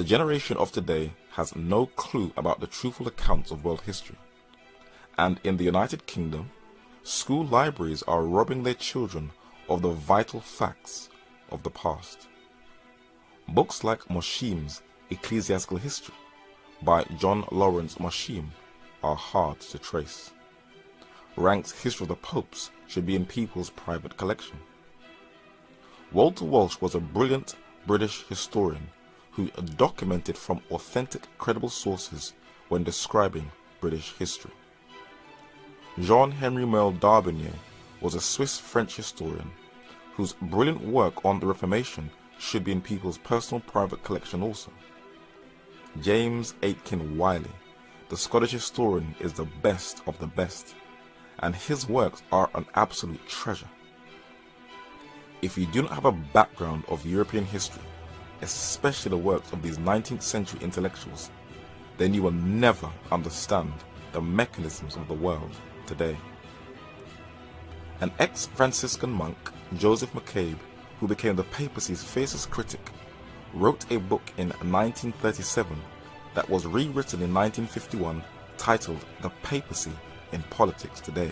generation of today has no clue about the truthful accounts of world history. And in the United Kingdom, school libraries are robbing their children of the vital facts of the past. Books like Mosheim's Ecclesiastical History by John Lawrence Mosheim are hard to trace. Ranke's History of the Popes should be in people's private collection. Walter Walsh was a brilliant British historian who documented from authentic, credible sources when describing British history. Jean-Henri Merle d'Arbonnier was a Swiss-French historian whose brilliant work on the Reformation should be in people's personal private collection also. James Aitken Wiley, the Scottish historian, is the best of the best, and his works are an absolute treasure. If you do not have a background of European history, especially the works of these 19th century intellectuals, then you will never understand the mechanisms of the world today. An ex-Franciscan monk, Joseph McCabe, who became the papacy's fiercest critic, wrote a book in 1937 that was rewritten in 1951 titled The Papacy in Politics Today.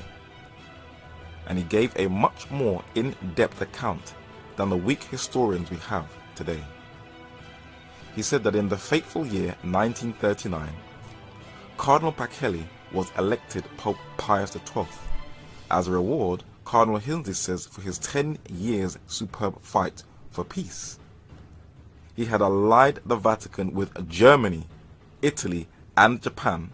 And he gave a much more in-depth account than the weak historians we have today. He said that in the fateful year 1939, Cardinal Pacelli was elected Pope Pius XII. As a reward, Cardinal Hinsley says, for his 10 years superb fight for peace. He had allied the Vatican with Germany, Italy, and Japan,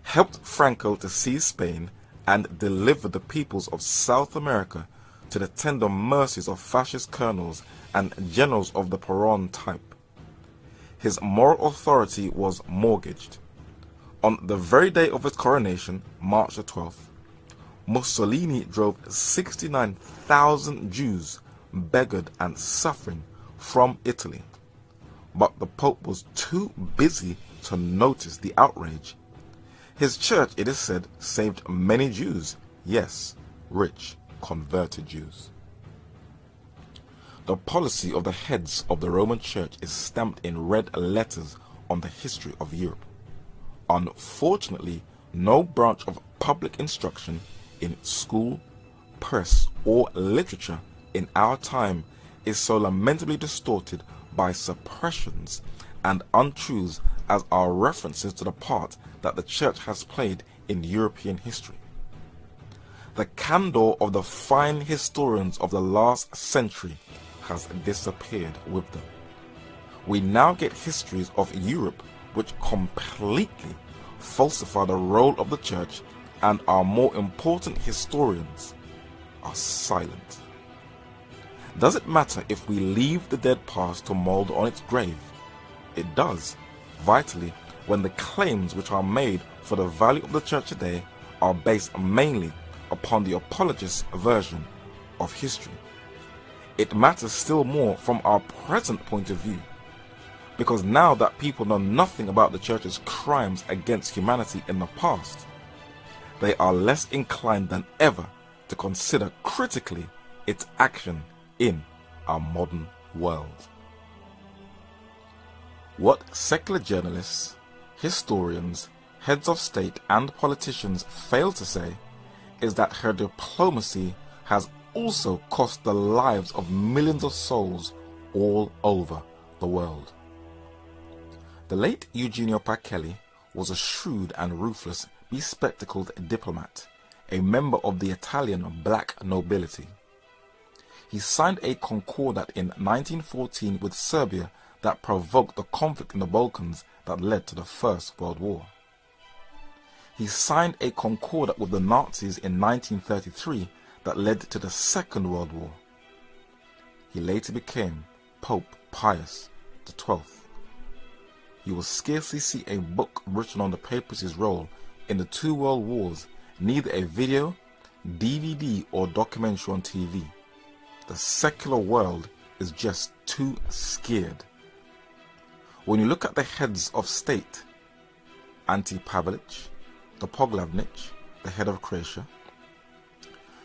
helped Franco to seize Spain, and delivered the peoples of South America to the tender mercies of fascist colonels and generals of the Peron type. His moral authority was mortgaged. On the very day of his coronation, March the 12th, Mussolini drove 69,000 Jews, beggared and suffering, from Italy. But the Pope was too busy to notice the outrage. His church, it is said, saved many Jews, yes, rich, converted Jews. The policy of the heads of the Roman Church is stamped in red letters on the history of Europe. Unfortunately, no branch of public instruction in school, press, or literature in our time is so lamentably distorted by suppressions and untruths as our references to the part that the Church has played in European history. The candor of the fine historians of the last century has disappeared with them. We now get histories of Europe which completely falsify the role of the Church, and our more important historians are silent. Does it matter if we leave the dead past to mold on its grave? It does, vitally, when the claims which are made for the value of the Church today are based mainly upon the apologist's version of history. It matters still more from our present point of view, because now that people know nothing about the Church's crimes against humanity in the past, they are less inclined than ever to consider critically its action in our modern world. What secular journalists, historians, heads of state and politicians fail to say is that her diplomacy has also cost the lives of millions of souls all over the world. The late Eugenio Pacelli was a shrewd and ruthless, bespectacled diplomat, a member of the Italian black nobility. He signed a concordat in 1914 with Serbia that provoked the conflict in the Balkans that led to the First World War. He signed a concordat with the Nazis in 1933 that led to the Second World War. He later became Pope Pius XII. You will scarcely see a book written on the papacy's role in the two world wars, neither a video, DVD, or documentary on TV. The secular world is just too scared. When you look at the heads of state, Ante Pavlich, the Poglavnich, the head of Croatia,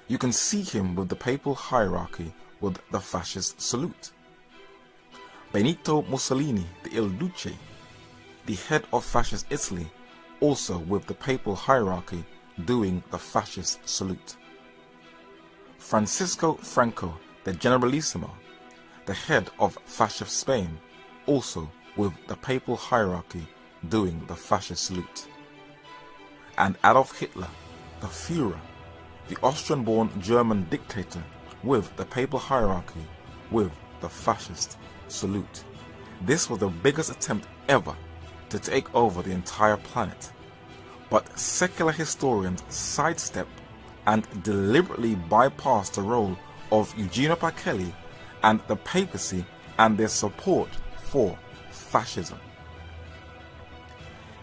you can see him with the papal hierarchy with the fascist salute. Benito Mussolini, the Il Duce, the head of fascist Italy, also with the papal hierarchy doing the fascist salute. Francisco Franco, the Generalissimo, the head of fascist Spain, also with the papal hierarchy doing the fascist salute. And Adolf Hitler, the Führer, the Austrian-born German dictator, with the papal hierarchy with the fascist salute. This was the biggest attempt ever to take over the entire planet. But secular historians sidestepped and deliberately bypassed the role of Eugenio Pacelli and the papacy and their support for fascism.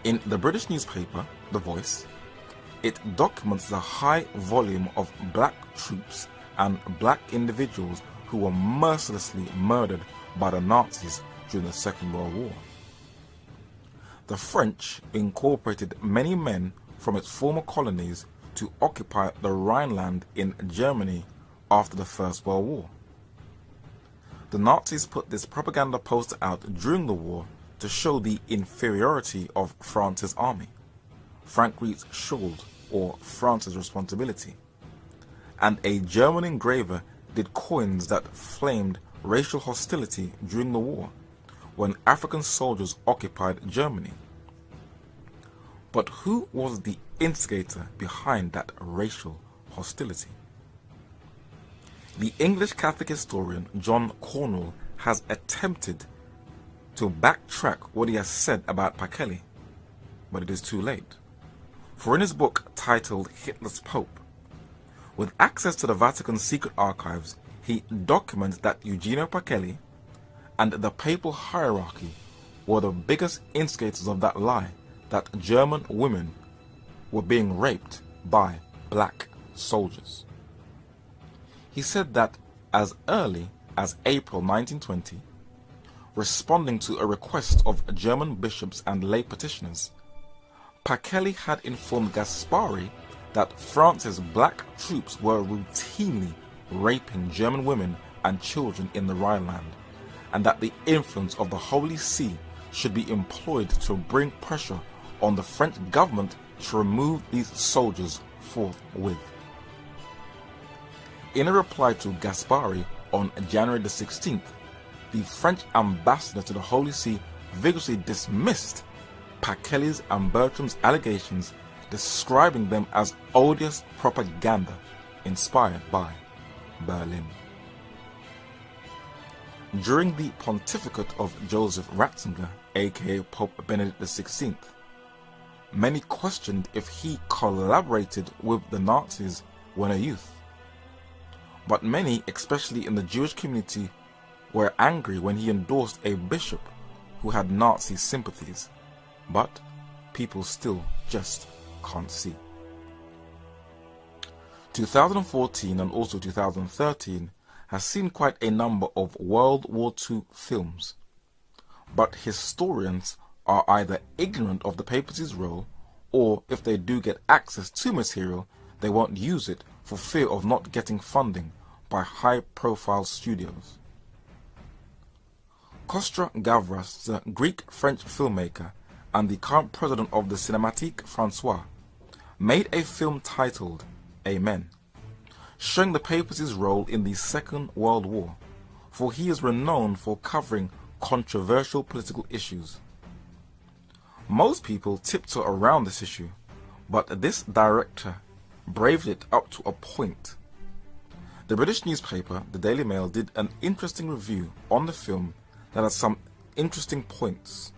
In the British newspaper, The Voice, it documents the high volume of black troops and black individuals who were mercilessly murdered by the Nazis during the Second World War. The French incorporated many men from its former colonies to occupy the Rhineland in Germany after the First World War. The Nazis put this propaganda poster out during the war to show the inferiority of France's army, Frankreich's Schuld, or France's responsibility. And a German engraver did coins that flamed racial hostility during the war, when African soldiers occupied Germany. But who was the instigator behind that racial hostility? The English Catholic historian John Cornwell has attempted to backtrack what he has said about Pacelli, but it is too late. For in his book titled Hitler's Pope, with access to the Vatican's secret archives, he documents that Eugenio Pacelli and the papal hierarchy were the biggest instigators of that lie that German women were being raped by black soldiers. He said that as early as April 1920, responding to a request of German bishops and lay petitioners, Pacelli had informed Gaspari that France's black troops were routinely raping German women and children in the Rhineland, and that the influence of the Holy See should be employed to bring pressure on the French government to remove these soldiers forthwith. In a reply to Gaspari on January the 16th, the French ambassador to the Holy See vigorously dismissed Pacelli's and Bertram's allegations, describing them as odious propaganda inspired by Berlin. During the pontificate of Joseph Ratzinger, aka Pope Benedict XVI, many questioned if he collaborated with the Nazis when a youth. But many, especially in the Jewish community, were angry when he endorsed a bishop who had Nazi sympathies. But people still just can't see. 2014 and also 2013 has seen quite a number of World War II films. But historians are either ignorant of the papacy's role, or if they do get access to material, they won't use it for fear of not getting funding by high-profile studios. Kostra Gavras, the Greek-French filmmaker and the current president of the Cinémathèque Française, made a film titled Amen, showing the papacy's role in the Second World War, for he is renowned for covering controversial political issues. Most people tiptoe around this issue, but this director braved it up to a point. The British newspaper, the Daily Mail, did an interesting review on the film that has some interesting points.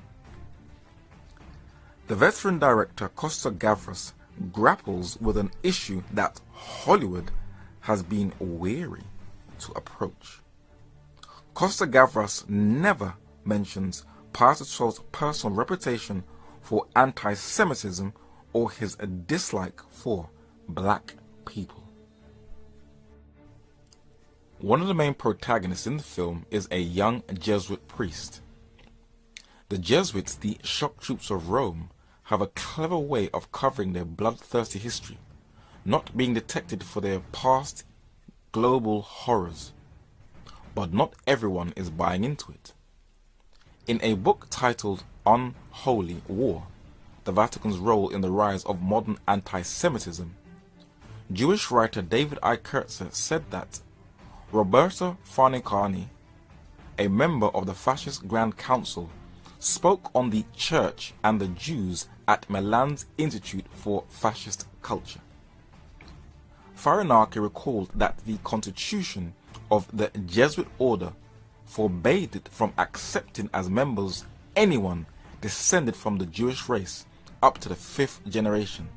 The veteran director Kostra Gavras grapples with an issue that Hollywood has been wary to approach. Kostra Gavras never mentions Pastor Troll's personal reputation for anti-Semitism or his dislike for black people. One of the main protagonists in the film is a young Jesuit priest. The Jesuits, the shock troops of Rome, have a clever way of covering their bloodthirsty history, not being detected for their past global horrors. But not everyone is buying into it. In a book titled Unholy War, the Vatican's Role in the Rise of Modern Anti-Semitism, Jewish writer David I. Kurtzer said that Roberto Farnicani, a member of the fascist Grand Council, spoke on the Church and the Jews at Milan's Institute for Fascist Culture. Farnicani recalled that the constitution of the Jesuit order forbade it from accepting as members anyone descended from the Jewish race up to the 5th generation,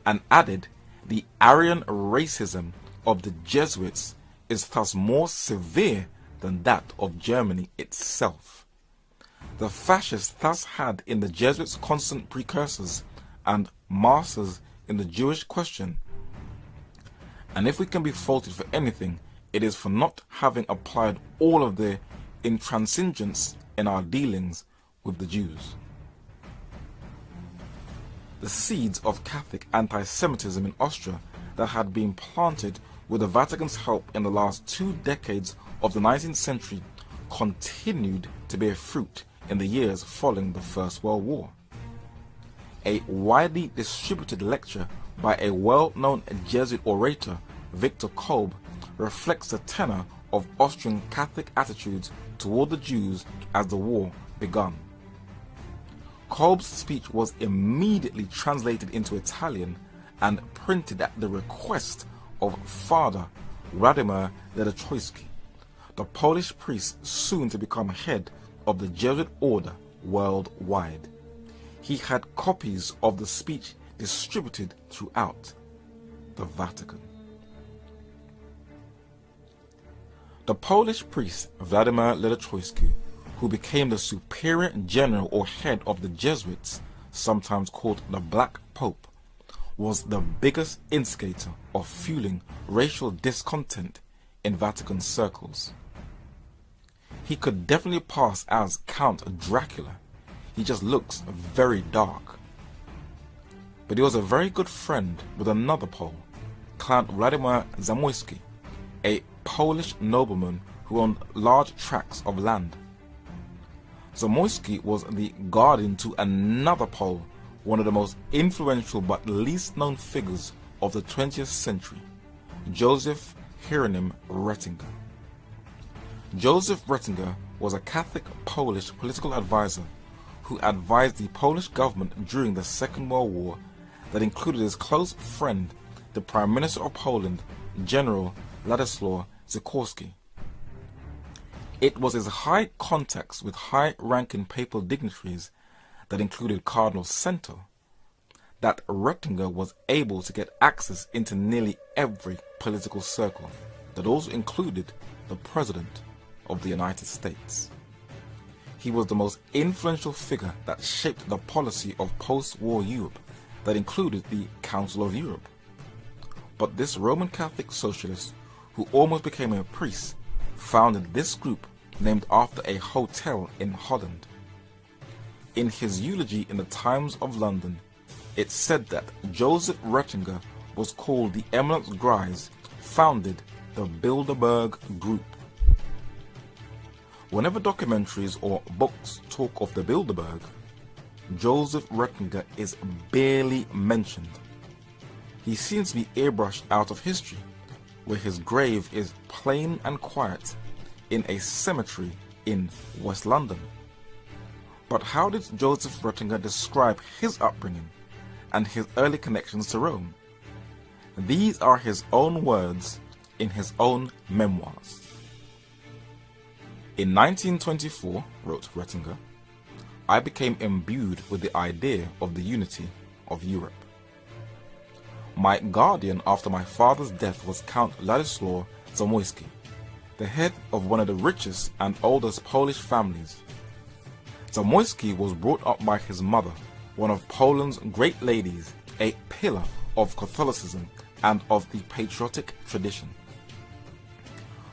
and added, the Aryan racism of the Jesuits is thus more severe than that of Germany itself. The fascists thus had in the Jesuits constant precursors and masters in the Jewish question, and if we can be faulted for anything, it is for not having applied all of their intransigence in our dealings with the Jews. The seeds of Catholic anti-Semitism in Austria that had been planted with the Vatican's help in the last 2 decades of the 19th century continued to bear fruit in the years following the First World War. A widely distributed lecture by a well-known Jesuit orator, Victor Kolb, reflects the tenor of Austrian Catholic attitudes toward the Jews as the war began. Kolb's speech was immediately translated into Italian and printed at the request of Father Władimir Ledochowski, the Polish priest soon to become head of the Jesuit order worldwide. He had copies of the speech distributed throughout the Vatican. The Polish priest Władimir Ledochowski, who became the superior general or head of the Jesuits, sometimes called the Black Pope, was the biggest instigator of fueling racial discontent in Vatican circles. He could definitely pass as Count Dracula. He just looks very dark. But he was a very good friend with another Pole, Count Władimir Zamoyski, a Polish nobleman who owned large tracts of land. Zamoyski was the guardian to another Pole, one of the most influential but least known figures of the 20th century, Joseph Hieronym Ratzinger. Joseph Ratzinger was a Catholic Polish political advisor who advised the Polish government during the Second World War that included his close friend, the Prime Minister of Poland, General Władysław Sikorski. It was his high contacts with high-ranking papal dignitaries that included Cardinal Sento that Ratzinger was able to get access into nearly every political circle that also included the President of the United States. He was the most influential figure that shaped the policy of post-war Europe that included the Council of Europe. But this Roman Catholic socialist, who almost became a priest, founded this group named after a hotel in Holland. In his eulogy in the Times of London, it said that Joseph Ratzinger was called the Eminence Grise, founded the Bilderberg Group. Whenever documentaries or books talk of the Bilderberg, Joseph Ratzinger is barely mentioned. He seems to be airbrushed out of history, where his grave is plain and quiet in a cemetery in West London. But how did Joseph Ratzinger describe his upbringing and his early connections to Rome? These are his own words in his own memoirs. In 1924, wrote Ratzinger, I became imbued with the idea of the unity of Europe. My guardian after my father's death was Count Władysław Zamoyski, the head of one of the richest and oldest Polish families. Zamoyski was brought up by his mother, one of Poland's great ladies, a pillar of Catholicism and of the patriotic tradition.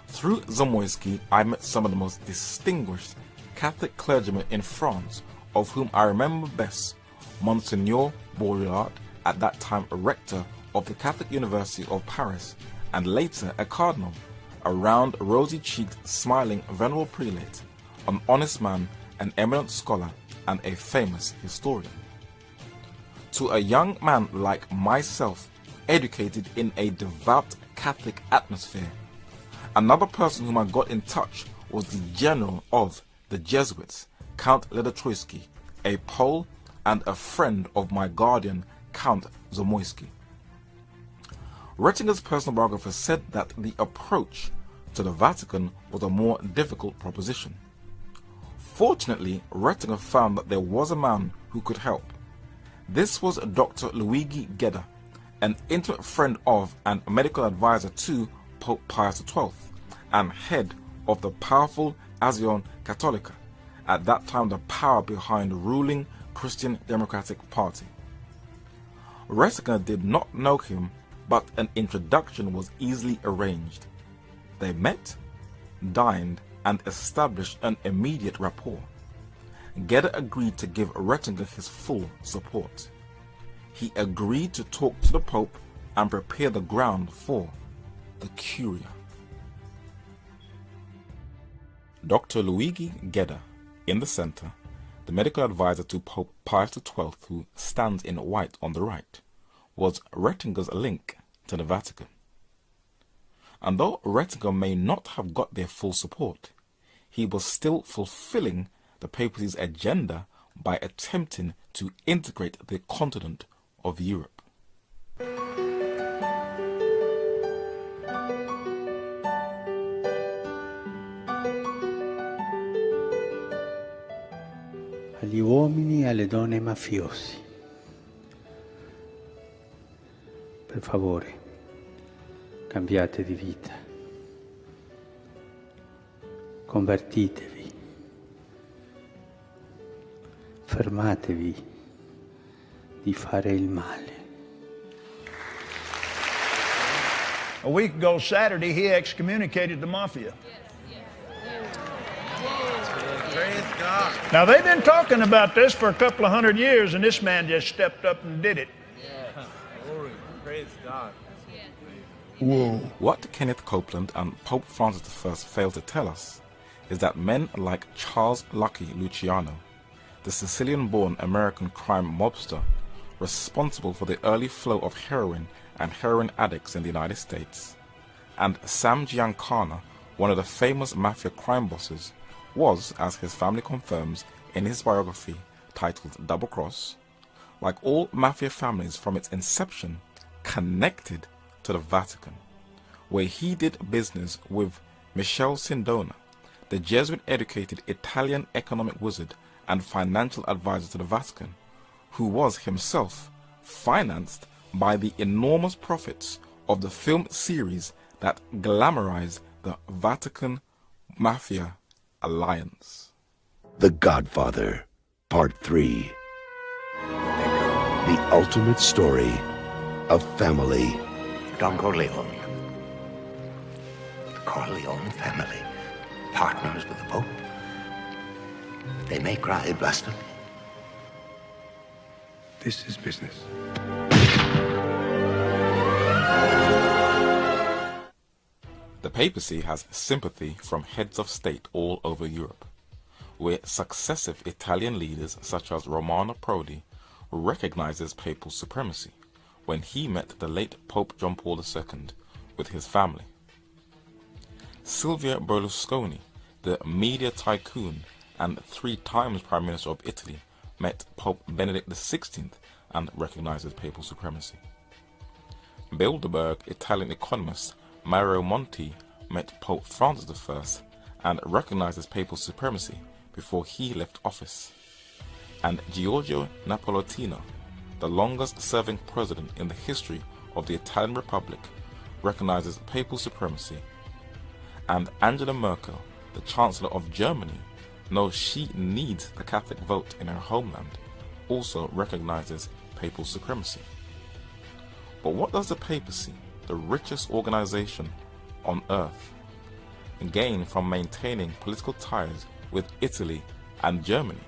Through Zamoyski, I met some of the most distinguished Catholic clergymen in France, of whom I remember best Monsignor Bourillard, at that time a rector of the Catholic University of Paris, and later a cardinal, a round, rosy-cheeked, smiling, venerable prelate, an honest man, an eminent scholar and a famous historian. To a young man like myself, educated in a devout Catholic atmosphere, another person whom I got in touch was the general of the Jesuits, Count Ledotroitsky, a Pole and a friend of my guardian, Count Zamoyski. Rettinger's personal biographer said that the approach to the Vatican was a more difficult proposition. Fortunately, Rettinger found that there was a man who could help. This was Dr. Luigi Gedda, an intimate friend of and medical advisor to Pope Pius XII and head of the powerful Azione Cattolica, at that time the power behind the ruling Christian Democratic Party. Rettinger did not know him, but an introduction was easily arranged. They met, dined, and established an immediate rapport. Gedda agreed to give Rettinger his full support. He agreed to talk to the Pope and prepare the ground for the Curia. Dr. Luigi Gedda, in the center, the medical advisor to Pope Pius XII, who stands in white on the right, was Rettinger's link to the Vatican. And though Rettinger may not have got their full support, he was still fulfilling the papacy's agenda by attempting to integrate the continent of Europe. Agli uomini e alle donne mafiosi, per favore, cambiate di vita, convertitevi, fermatevi di fare il male. A week ago Saturday, he excommunicated the mafia. Praise God. Now, they've been talking about this for a couple of 100 years, and this man just stepped up and did it. Yeah. Glory. Praise God. Whoa. What Kenneth Copeland and Pope Francis I failed to tell us is that men like Charles Lucky Luciano, the Sicilian-born American crime mobster responsible for the early flow of heroin and heroin addicts in the United States, and Sam Giancana, one of the famous mafia crime bosses, was, as his family confirms in his biography titled Double Cross, like all mafia families from its inception, connected to the Vatican, where he did business with Michele Sindona, the Jesuit-educated Italian economic wizard and financial advisor to the Vatican, who was himself financed by the enormous profits of the film series that glamorized the Vatican Mafia Alliance. The Godfather, Part 3. The ultimate story of family. Don Corleone. The Corleone family. Partners with the Pope. They may cry blasphemy. This is business. The papacy has sympathy from heads of state all over Europe, where successive Italian leaders such as Romano Prodi recognizes papal supremacy when he met the late Pope John Paul II with his family. Silvio Berlusconi, the media tycoon and 3 times Prime Minister of Italy, met Pope Benedict XVI and recognizes papal supremacy. Bilderberg Italian economist Mario Monti met Pope Francis I and recognizes papal supremacy before he left office. And Giorgio Napolitano, the longest-serving president in the history of the Italian Republic, recognizes papal supremacy. And Angela Merkel, the Chancellor of Germany, knows she needs the Catholic vote in her homeland, also recognizes papal supremacy. But what does the papacy, the richest organization on earth, gain from maintaining political ties with Italy and Germany?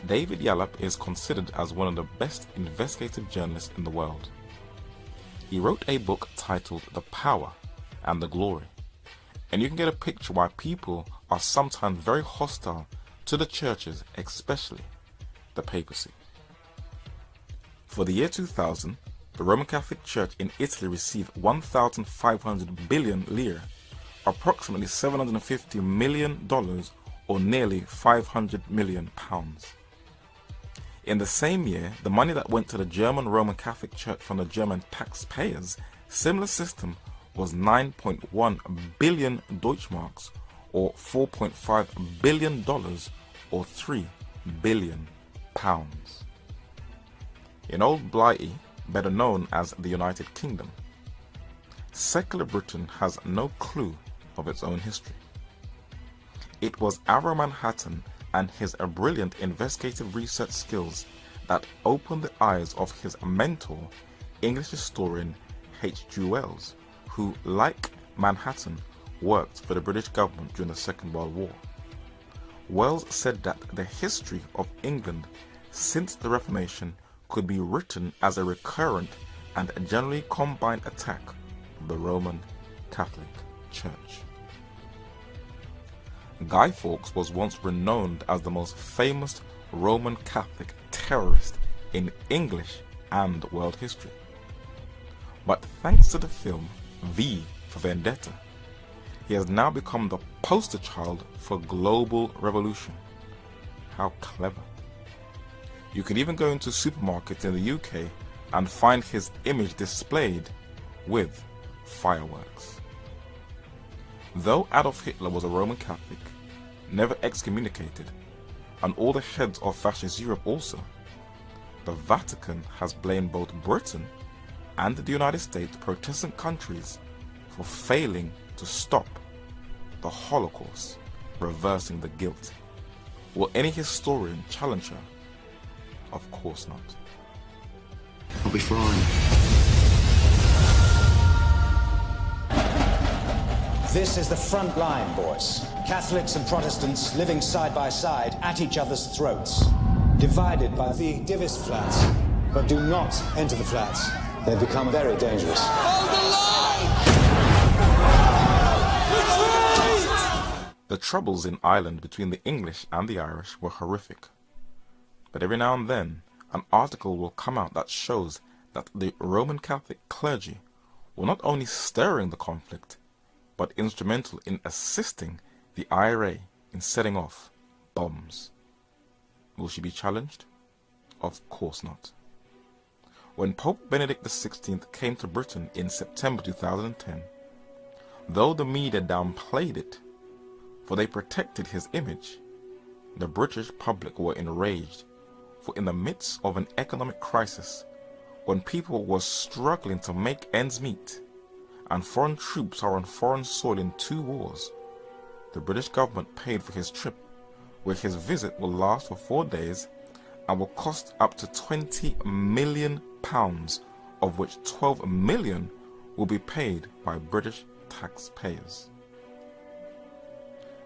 David Yallop is considered as one of the best investigative journalists in the world. He wrote a book titled The Power and the Glory, and you can get a picture why people are sometimes very hostile to the churches, especially the papacy. For the year 2000, the Roman Catholic Church in Italy received 1,500 billion lire, approximately $750 million or nearly 500 million pounds. In the same year, the money that went to the German Roman Catholic Church from the German taxpayers, similar system, was 9.1 billion Deutschmarks or $4.5 billion or 3 billion pounds. In Old Blighty, better known as the United Kingdom, secular Britain has no clue of its own history. It was Avro Manhattan and his brilliant investigative research skills that opened the eyes of his mentor, English historian H.G. Wells, who, like Manhattan, worked for the British government during the Second World War. Wells said that the history of England since the Reformation could be written as a recurrent and generally combined attack of the Roman Catholic Church. Guy Fawkes was once renowned as the most famous Roman Catholic terrorist in English and world history. But thanks to the film V for Vendetta, he has now become the poster child for global revolution. How clever. You can even go into supermarkets in the UK and find his image displayed with fireworks. Though Adolf Hitler was a Roman Catholic, never excommunicated, and all the heads of fascist Europe also, the Vatican has blamed both Britain and the United States, Protestant countries, for failing to stop the Holocaust, reversing the guilt. Will any historian challenge her? Of course not. I'll be fine. This is the front line, boys. Catholics and Protestants living side by side at each other's throats, divided by the Divis flats. But do not enter the flats. They've become very dangerous. The troubles in Ireland between the English and the Irish were horrific. But every now and then, an article will come out that shows that the Roman Catholic clergy were not only stirring the conflict, but instrumental in assisting the IRA in setting off bombs. Will she be challenged? Of course not. When Pope Benedict XVI came to Britain in September 2010, though the media downplayed it, for they protected his image, the British public were enraged, for in the midst of an economic crisis, when people were struggling to make ends meet, and foreign troops are on foreign soil in 2 wars, the British government paid for his trip, where his visit will last for 4 days and will cost up to £20 million, of which 12 million will be paid by British taxpayers.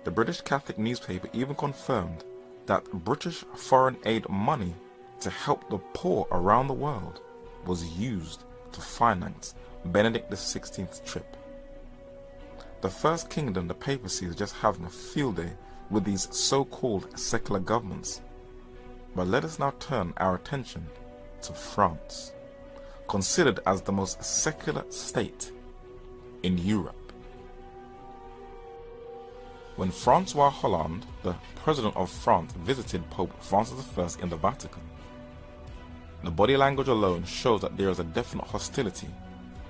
The British Catholic newspaper even confirmed that British foreign aid money to help the poor around the world was used to finance Benedict XVI's trip. The First Kingdom, the papacy, is just having a field day with these so-called secular governments. But let us now turn our attention to France, considered as the most secular state in Europe. When Francois Hollande, the President of France, visited Pope Francis I in the Vatican, the body language alone shows that there is a definite hostility,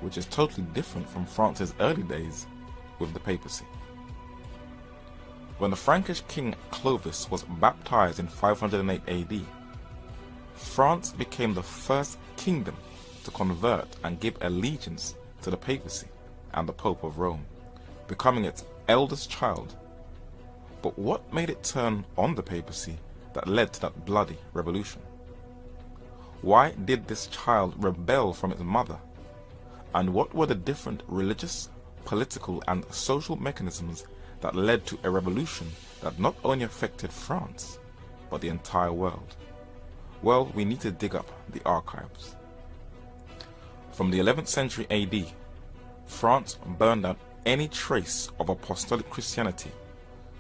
which is totally different from France's early days with the papacy. When the Frankish king Clovis was baptized in 508 AD, France became the first kingdom to convert and give allegiance to the papacy and the Pope of Rome, becoming its eldest child. But what made it turn on the papacy that led to that bloody revolution? Why did this child rebel from its mother? And what were the different religious, political and social mechanisms that led to a revolution that not only affected France, but the entire world? Well, we need to dig up the archives. From the 11th century AD, France burned out any trace of apostolic Christianity,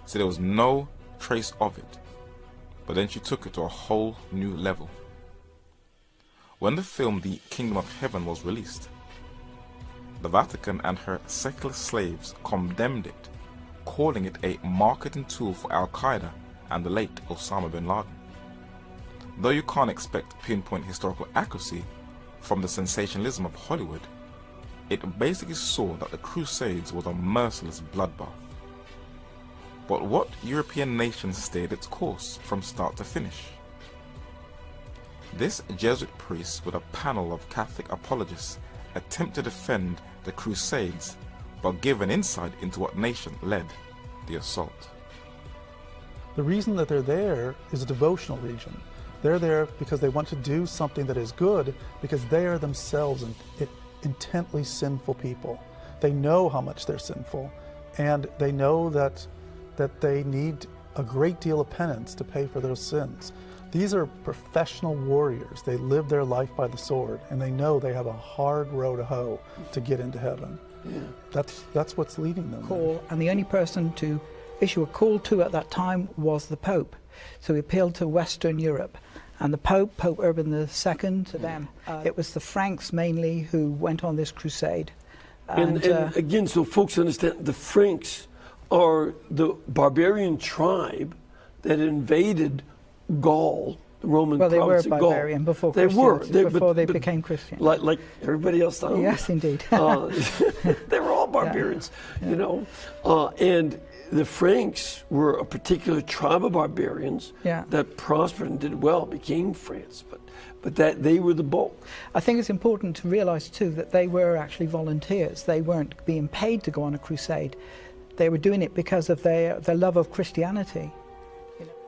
so there was no trace of it but then she took it to a whole new level. When the film The Kingdom of Heaven was released, the Vatican and her secular slaves condemned it, calling it a marketing tool for Al-Qaeda and the late Osama bin Laden. Though you can't expect pinpoint historical accuracy from the sensationalism of Hollywood, it basically saw that the Crusades was a merciless bloodbath. But what European nation stayed its course from start to finish? This Jesuit priest with a panel of Catholic apologists attempt to defend the Crusades, but give an insight into what nation led the assault. The reason that they're there is a devotional reason. They're there because they want to do something that is good, because they are themselves intently sinful people. They know how much they're sinful, and they know that they need a great deal of penance to pay for those sins. These are professional warriors. They live their life by the sword, and they know they have a hard row to hoe to get into heaven. Yeah. That's what's leading them. Call, and the only person to issue a call to at that time was the Pope. So he appealed to Western Europe. And the Pope Urban II, to them, it was the Franks mainly who went on this crusade. And again, so folks understand, the Franks are the barbarian tribe that invaded Gaul, the Roman province of Gaul. Well, they were barbarian before Christians, before they became Christian. Like everybody else down there. Yes, indeed. They were all barbarians, you know. And the Franks were a particular tribe of barbarians that prospered and did well, became France, but that they were the bulk. I think it's important to realize too that they were actually volunteers. They weren't being paid to go on a crusade. They were doing it because of their love of Christianity.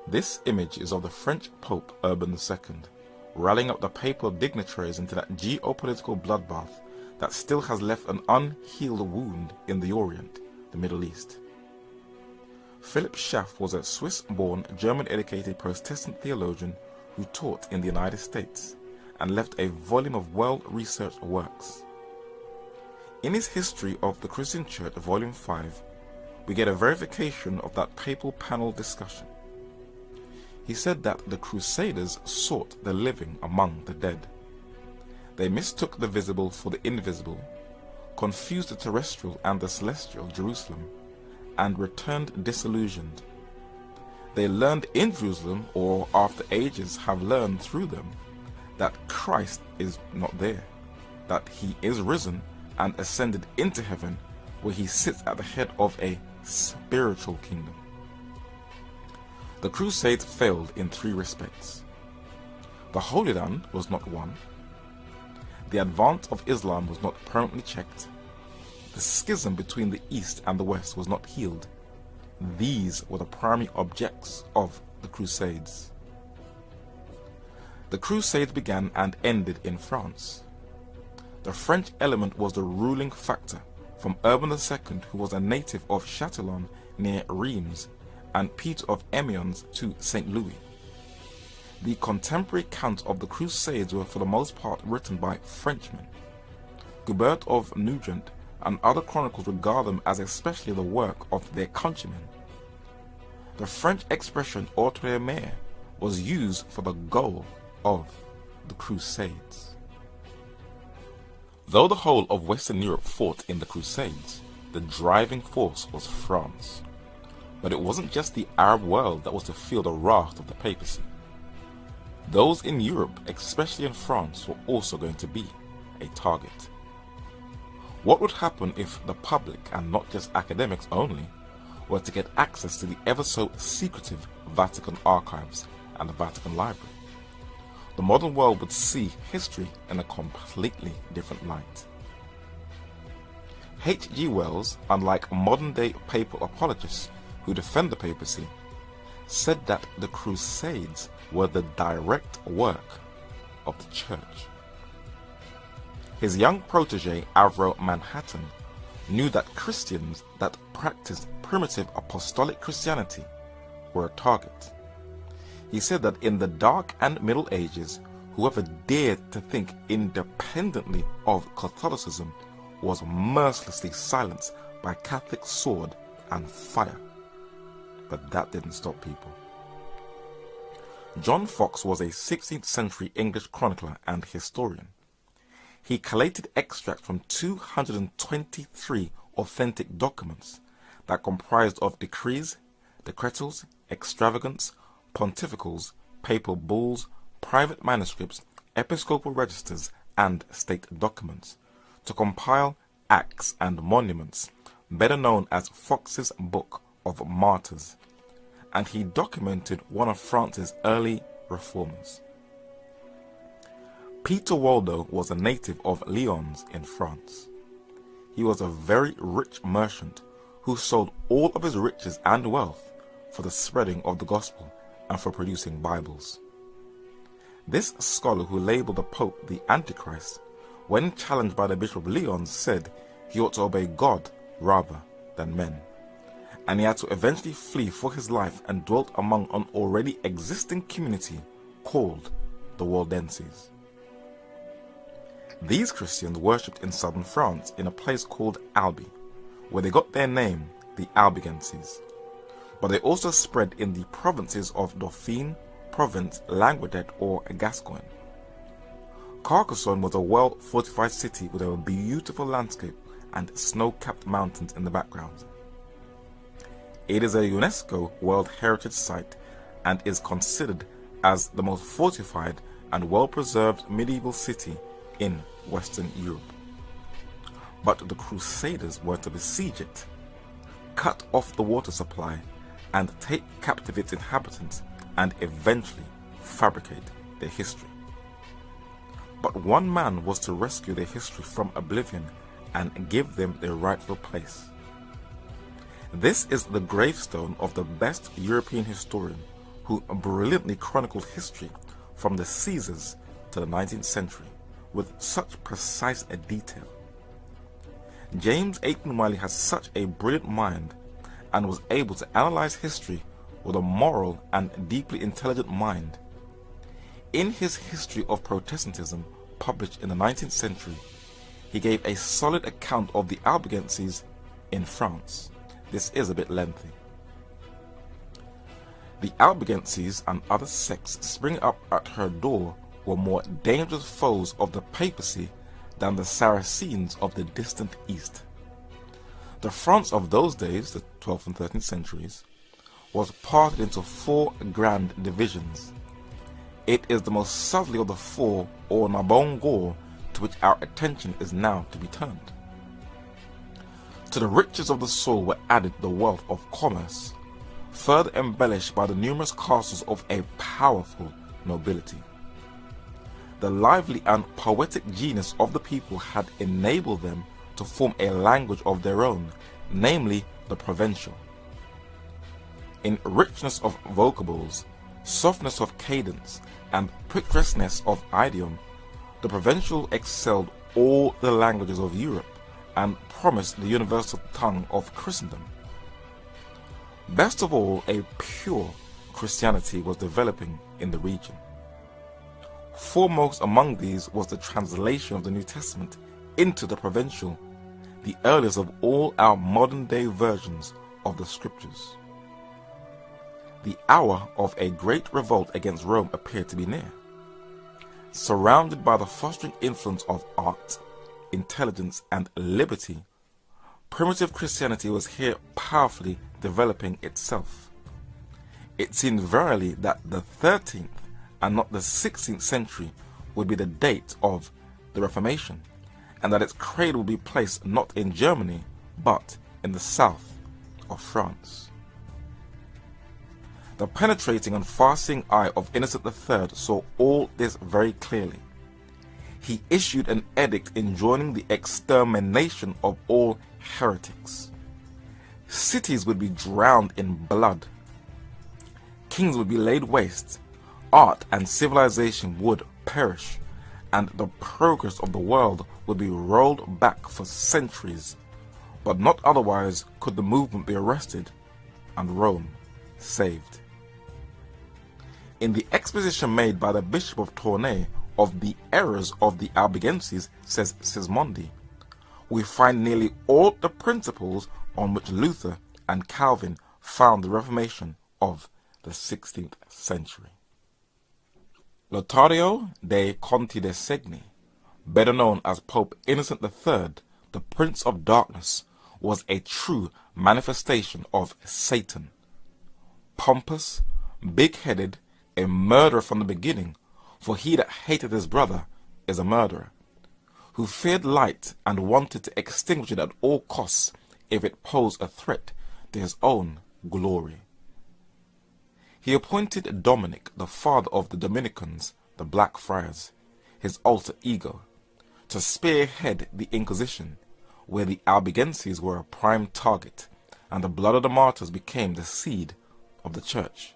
This image is of the French Pope Urban II, rallying up the papal dignitaries into that geopolitical bloodbath that still has left an unhealed wound in the Orient, the Middle East. Philip Schaff was a Swiss-born, German-educated Protestant theologian who taught in the United States and left a volume of well-researched works. In his History of the Christian Church, Volume 5, we get a verification of that papal panel discussion. He said that the Crusaders sought the living among the dead. They mistook the visible for the invisible, confused the terrestrial and the celestial Jerusalem, and returned disillusioned. They learned in Jerusalem, or after ages have learned through them, that Christ is not there, that he is risen and ascended into heaven, where he sits at the head of a spiritual kingdom. The Crusades failed in three respects. The Holy Land was not won. The advance of Islam was not permanently checked. The schism between the East and the West was not healed. These were the primary objects of the Crusades. The Crusades began and ended in France. The French element was the ruling factor, from Urban II, who was a native of Châtillon near Reims, and Peter of Amiens to St. Louis. The contemporary accounts of the Crusades were for the most part written by Frenchmen. Guibert of Nugent and other chronicles regard them as especially the work of their countrymen. The French expression outre-mer was used for the goal of the Crusades. Though the whole of Western Europe fought in the Crusades, the driving force was France. But it wasn't just the Arab world that was to feel the wrath of the papacy. Those in Europe, especially in France, were also going to be a target. What would happen if the public, and not just academics only, were to get access to the ever so secretive Vatican archives and the Vatican Library? The modern world would see history in a completely different light. H.G. Wells, unlike modern-day papal apologists who defend the papacy, said that the Crusades were the direct work of the Church. His young protege, Avro Manhattan, knew that Christians that practiced primitive apostolic Christianity were a target. He said that in the Dark and Middle Ages, whoever dared to think independently of Catholicism was mercilessly silenced by Catholic sword and fire. But that didn't stop people. John Foxe was a 16th century English chronicler and historian. He collated extracts from 223 authentic documents that comprised of decrees, decretals, extravagants, pontificals, papal bulls, private manuscripts, episcopal registers, and state documents, to compile Acts and Monuments, better known as Foxe's Book of Martyrs, and he documented one of France's early reformers. Peter Waldo was a native of Lyons in France. He was a very rich merchant who sold all of his riches and wealth for the spreading of the gospel and for producing Bibles. This scholar, who labeled the Pope the Antichrist, when challenged by the Bishop of Lyons, said he ought to obey God rather than men, and he had to eventually flee for his life and dwelt among an already existing community called the Waldenses. These Christians worshipped in southern France in a place called Albi, where they got their name, the Albigenses, but they also spread in the provinces of Dauphine, Provence, Languedoc, or Gascogne. Carcassonne was a well-fortified city with a beautiful landscape and snow-capped mountains in the background. It is a UNESCO World Heritage Site and is considered as the most fortified and well-preserved medieval city in Western Europe. But the Crusaders were to besiege it, cut off the water supply, and take captive its inhabitants, and eventually fabricate their history. But one man was to rescue their history from oblivion and give them their rightful place. This is the gravestone of the best European historian who brilliantly chronicled history from the Caesars to the 19th century with such precise a detail. James Aiken Wiley has such a brilliant mind and was able to analyze history with a moral and deeply intelligent mind. In his History of Protestantism, published in the 19th century, he gave a solid account of the Albigenses in France. This is a bit lengthy. The Albigenses and other sects springing up at her door were more dangerous foes of the papacy than the Saracens of the distant east. The France of those days, the 12th and 13th centuries, was parted into 4 grand divisions. It is the most southerly of the 4, or Narbonne, to which our attention is now to be turned. To the riches of the soil were added the wealth of commerce, further embellished by the numerous castles of a powerful nobility. The lively and poetic genius of the people had enabled them to form a language of their own, namely the Provençal. In richness of vocables, softness of cadence, and picturesqueness of idiom, the Provençal excelled all the languages of Europe and promised the universal tongue of Christendom. Best of all, a pure Christianity was developing in the region. Foremost among these was the translation of the New Testament into the Provençal, the earliest of all our modern-day versions of the Scriptures. The hour of a great revolt against Rome appeared to be near. Surrounded by the fostering influence of art, intelligence, and liberty, primitive Christianity was here powerfully developing itself. It seemed verily that the 13th and not the 16th century would be the date of the Reformation, and that its cradle would be placed not in Germany, but in the south of France. The penetrating and far-seeing eye of Innocent III saw all this very clearly. He issued an edict enjoining the extermination of all heretics. Cities would be drowned in blood. Kings would be laid waste. Art and civilization would perish, and the progress of the world would be rolled back for centuries. But not otherwise could the movement be arrested and Rome saved. In the exposition made by the Bishop of Tournai of the errors of the Albigenses, says Sismondi, we find nearly all the principles on which Luther and Calvin found the Reformation of the 16th century. Lotario de Conti de Segni, better known as Pope Innocent III, the Prince of Darkness, was a true manifestation of Satan. Pompous, big-headed, a murderer from the beginning, for he that hated his brother is a murderer, who feared light and wanted to extinguish it at all costs if it posed a threat to his own glory. He appointed Dominic, the father of the Dominicans, the Black Friars, his alter ego, to spearhead the Inquisition, where the Albigenses were a prime target, and the blood of the martyrs became the seed of the church.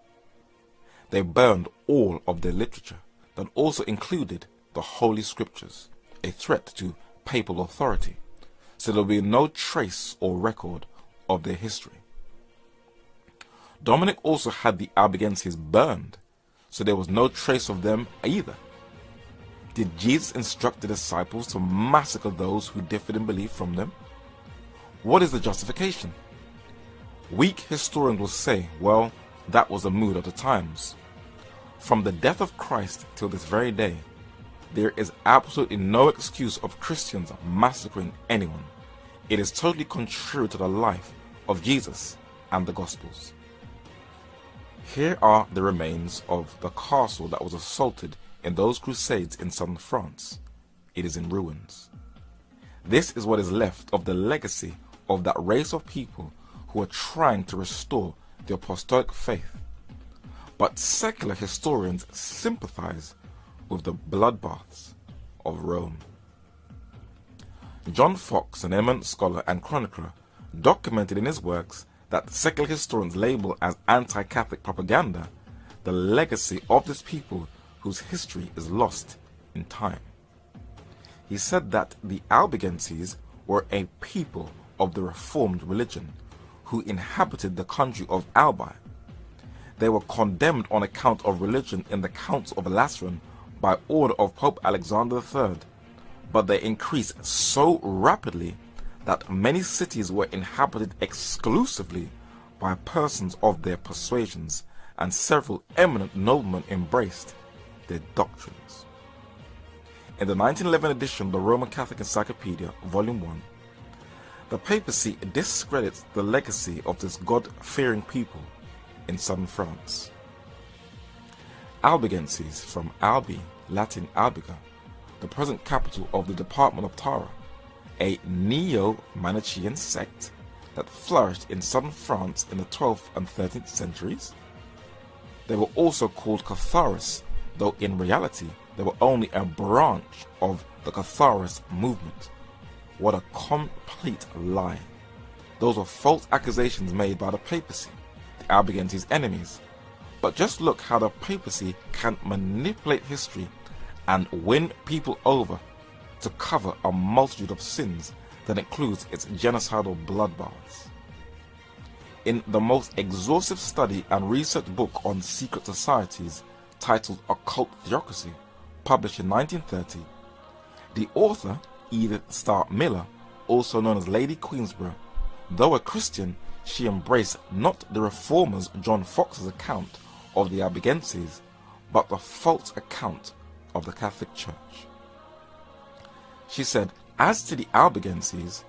They burned all of their literature, that also included the Holy Scriptures, a threat to papal authority, so there will be no trace or record of their history. Dominic also had the Albigenses burned, so there was no trace of them either. Did Jesus instruct the disciples to massacre those who differed in belief from them? What is the justification? Weak historians will say, well, that was the mood of the times. From the death of Christ till this very day, there is absolutely no excuse of Christians massacring anyone. It is totally contrary to the life of Jesus and the Gospels. Here are the remains of the castle that was assaulted in those crusades in southern France. It is in ruins. This is what is left of the legacy of that race of people who are trying to restore the apostolic faith. But secular historians sympathize with the bloodbaths of Rome. John Fox, an eminent scholar and chronicler, documented in his works that secular historians label as anti-Catholic propaganda the legacy of this people whose history is lost in time. He said that the Albigenses were a people of the Reformed religion who inhabited the country of Albi. They were condemned on account of religion in the Council of Lateran by order of Pope Alexander III, but they increased so rapidly that many cities were inhabited exclusively by persons of their persuasions, and several eminent noblemen embraced their doctrines. In the 1911 edition of the Roman Catholic Encyclopedia, Volume 1, the papacy discredits the legacy of this God-fearing people in southern France. Albigenses, from Albi, Latin Albiga, the present capital of the department of Tara, a neo-Manichaean sect that flourished in southern France in the 12th and 13th centuries. They were also called Catharists, though in reality they were only a branch of the Catharist movement. What a complete lie. Those were false accusations made by the papacy, the Albigenses' enemies. But just look how the papacy can manipulate history and win people over to cover a multitude of sins that includes its genocidal bloodbaths. In the most exhaustive study and research book on secret societies titled Occult Theocracy, published in 1930, the author, Edith Starr Miller, also known as Lady Queensborough, though a Christian, she embraced not the reformers John Fox's account of the Albigenses, but the false account of the Catholic Church. She said, as to the Albigenses,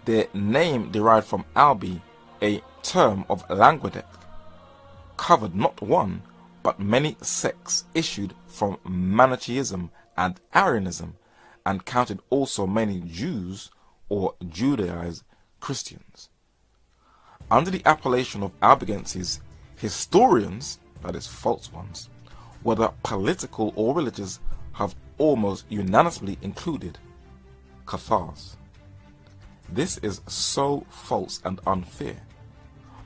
their name derived from Albi, a term of Languedoc, covered not one, but many sects issued from Manichaeism and Arianism, and counted also many Jews or Judaized Christians. Under the appellation of Albigenses, historians, that is false ones, whether political or religious, have almost unanimously included Cathars. This is so false and unfair,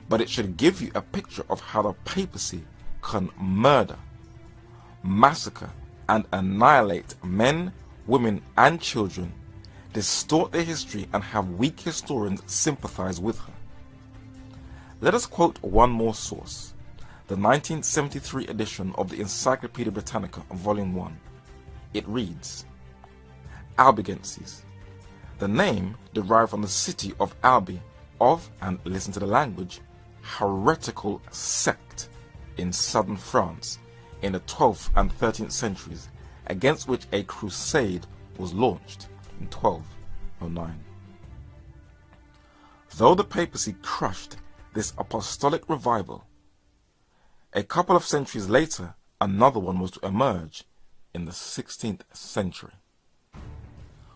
but it should give you a picture of how the papacy can murder, massacre, and annihilate men, women, and children, distort their history, and have weak historians sympathize with her. Let us quote one more source, the 1973 edition of the Encyclopedia Britannica, Volume 1. It reads, Albigenses. The name derived from the city of Albi, of, and listen to the language, heretical sect in southern France, in the 12th and 13th centuries, against which a crusade was launched in 1209. Though the papacy crushed this apostolic revival, a couple of centuries later, another one was to emerge in the 16th century.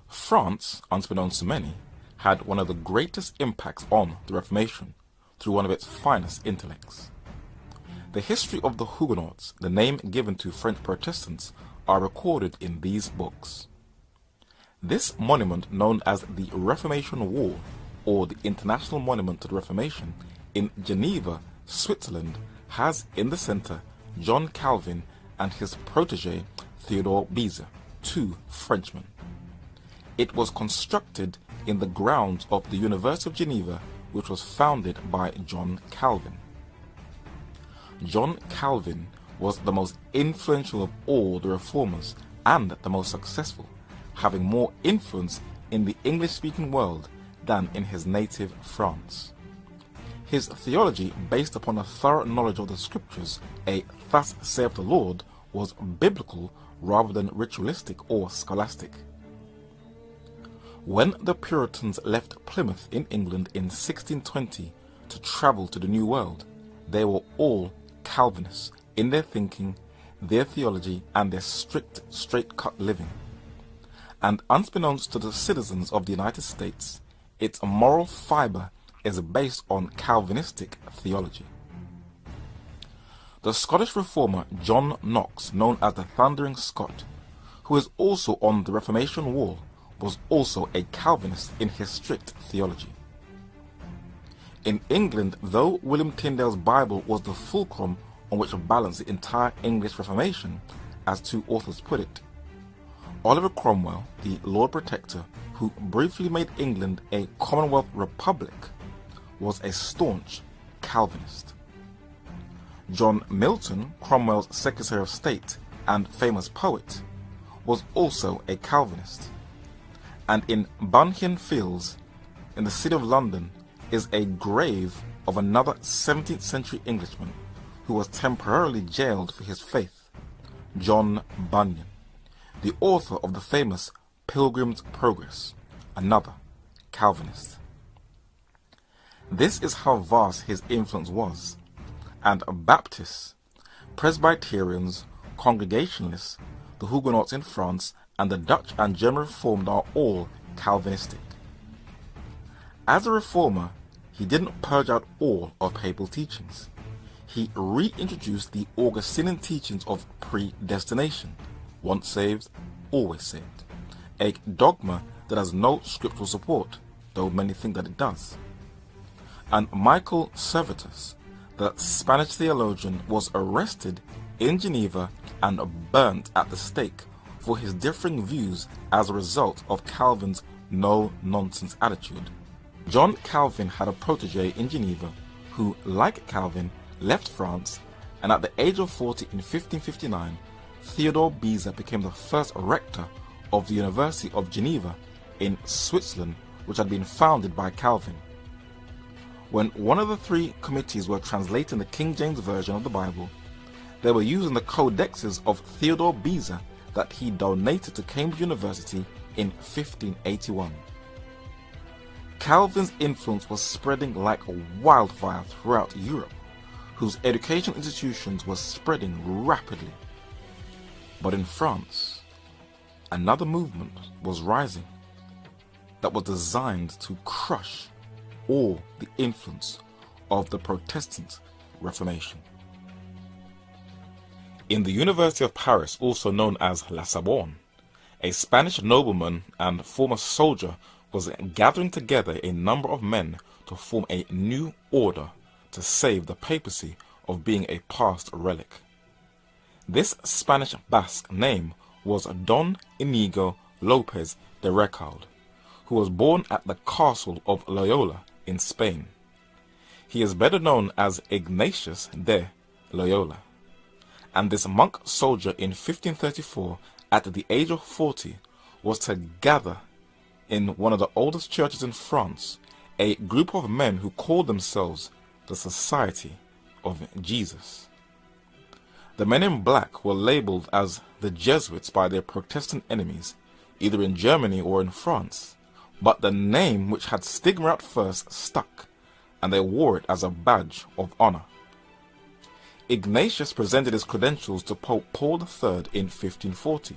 France, unbeknownst to many, had one of the greatest impacts on the Reformation through one of its finest intellects. The history of the Huguenots, the name given to French Protestants, are recorded in these books. This monument, known as the Reformation Wall, or the International Monument to the Reformation, in Geneva, Switzerland, has in the center John Calvin and his protege Theodore Beza, two Frenchmen. It was constructed in the grounds of the University of Geneva, which was founded by John Calvin. John Calvin was the most influential of all the reformers and the most successful, having more influence in the English-speaking world than in his native France. His theology, based upon a thorough knowledge of the scriptures, a "thus saith the Lord," was biblical rather than ritualistic or scholastic. When the Puritans left Plymouth in England in 1620 to travel to the New World, they were all Calvinists in their thinking, their theology, and their strict, straight-cut living. And unbeknownst to the citizens of the United States, its moral fiber is based on Calvinistic theology. The Scottish reformer John Knox, known as the Thundering Scot, who is also on the Reformation Wall, was also a Calvinist in his strict theology. In England, though William Tyndale's Bible was the fulcrum on which to balance the entire English Reformation, as two authors put it, Oliver Cromwell, the Lord Protector, who briefly made England a Commonwealth Republic, was a staunch Calvinist. John Milton, Cromwell's Secretary of State and famous poet, was also a Calvinist. And in Bunhian Fields, in the city of London, is a grave of another 17th century Englishman who was temporarily jailed for his faith, John Bunyan, the author of the famous Pilgrim's Progress, another Calvinist. This is how vast his influence was, and Baptists, Presbyterians, Congregationalists, the Huguenots in France, and the Dutch and German Reformed are all Calvinistic. As a reformer, he didn't purge out all of papal teachings. He reintroduced the Augustinian teachings of predestination, once saved, always saved, a dogma that has no scriptural support, though many think that it does. And Michael Servetus, the Spanish theologian, was arrested in Geneva and burnt at the stake for his differing views as a result of Calvin's no-nonsense attitude. John Calvin had a protege in Geneva who, like Calvin, left France, and at the age of 40 in 1559, Theodore Beza became the first rector of the University of Geneva in Switzerland, which had been founded by Calvin. When one of the three committees were translating the King James Version of the Bible, they were using the codexes of Theodore Beza that he donated to Cambridge University in 1581. Calvin's influence was spreading like a wildfire throughout Europe, whose educational institutions were spreading rapidly. But in France, another movement was rising that was designed to crush all the influence of the Protestant Reformation. In the University of Paris, also known as La Sorbonne, a Spanish nobleman and former soldier was gathering together a number of men to form a new order to save the papacy of being a past relic. This Spanish Basque name was Don Inigo Lopez de Recalde, who was born at the castle of Loyola in Spain. He is better known as Ignatius de Loyola. And this monk soldier in 1534, at the age of 40, was to gather in one of the oldest churches in France a group of men who called themselves the Society of Jesus. The men in black were labeled as the Jesuits by their Protestant enemies, either in Germany or in France, but the name, which had stigma at first, stuck, and they wore it as a badge of honor. Ignatius presented his credentials to Pope Paul III in 1540,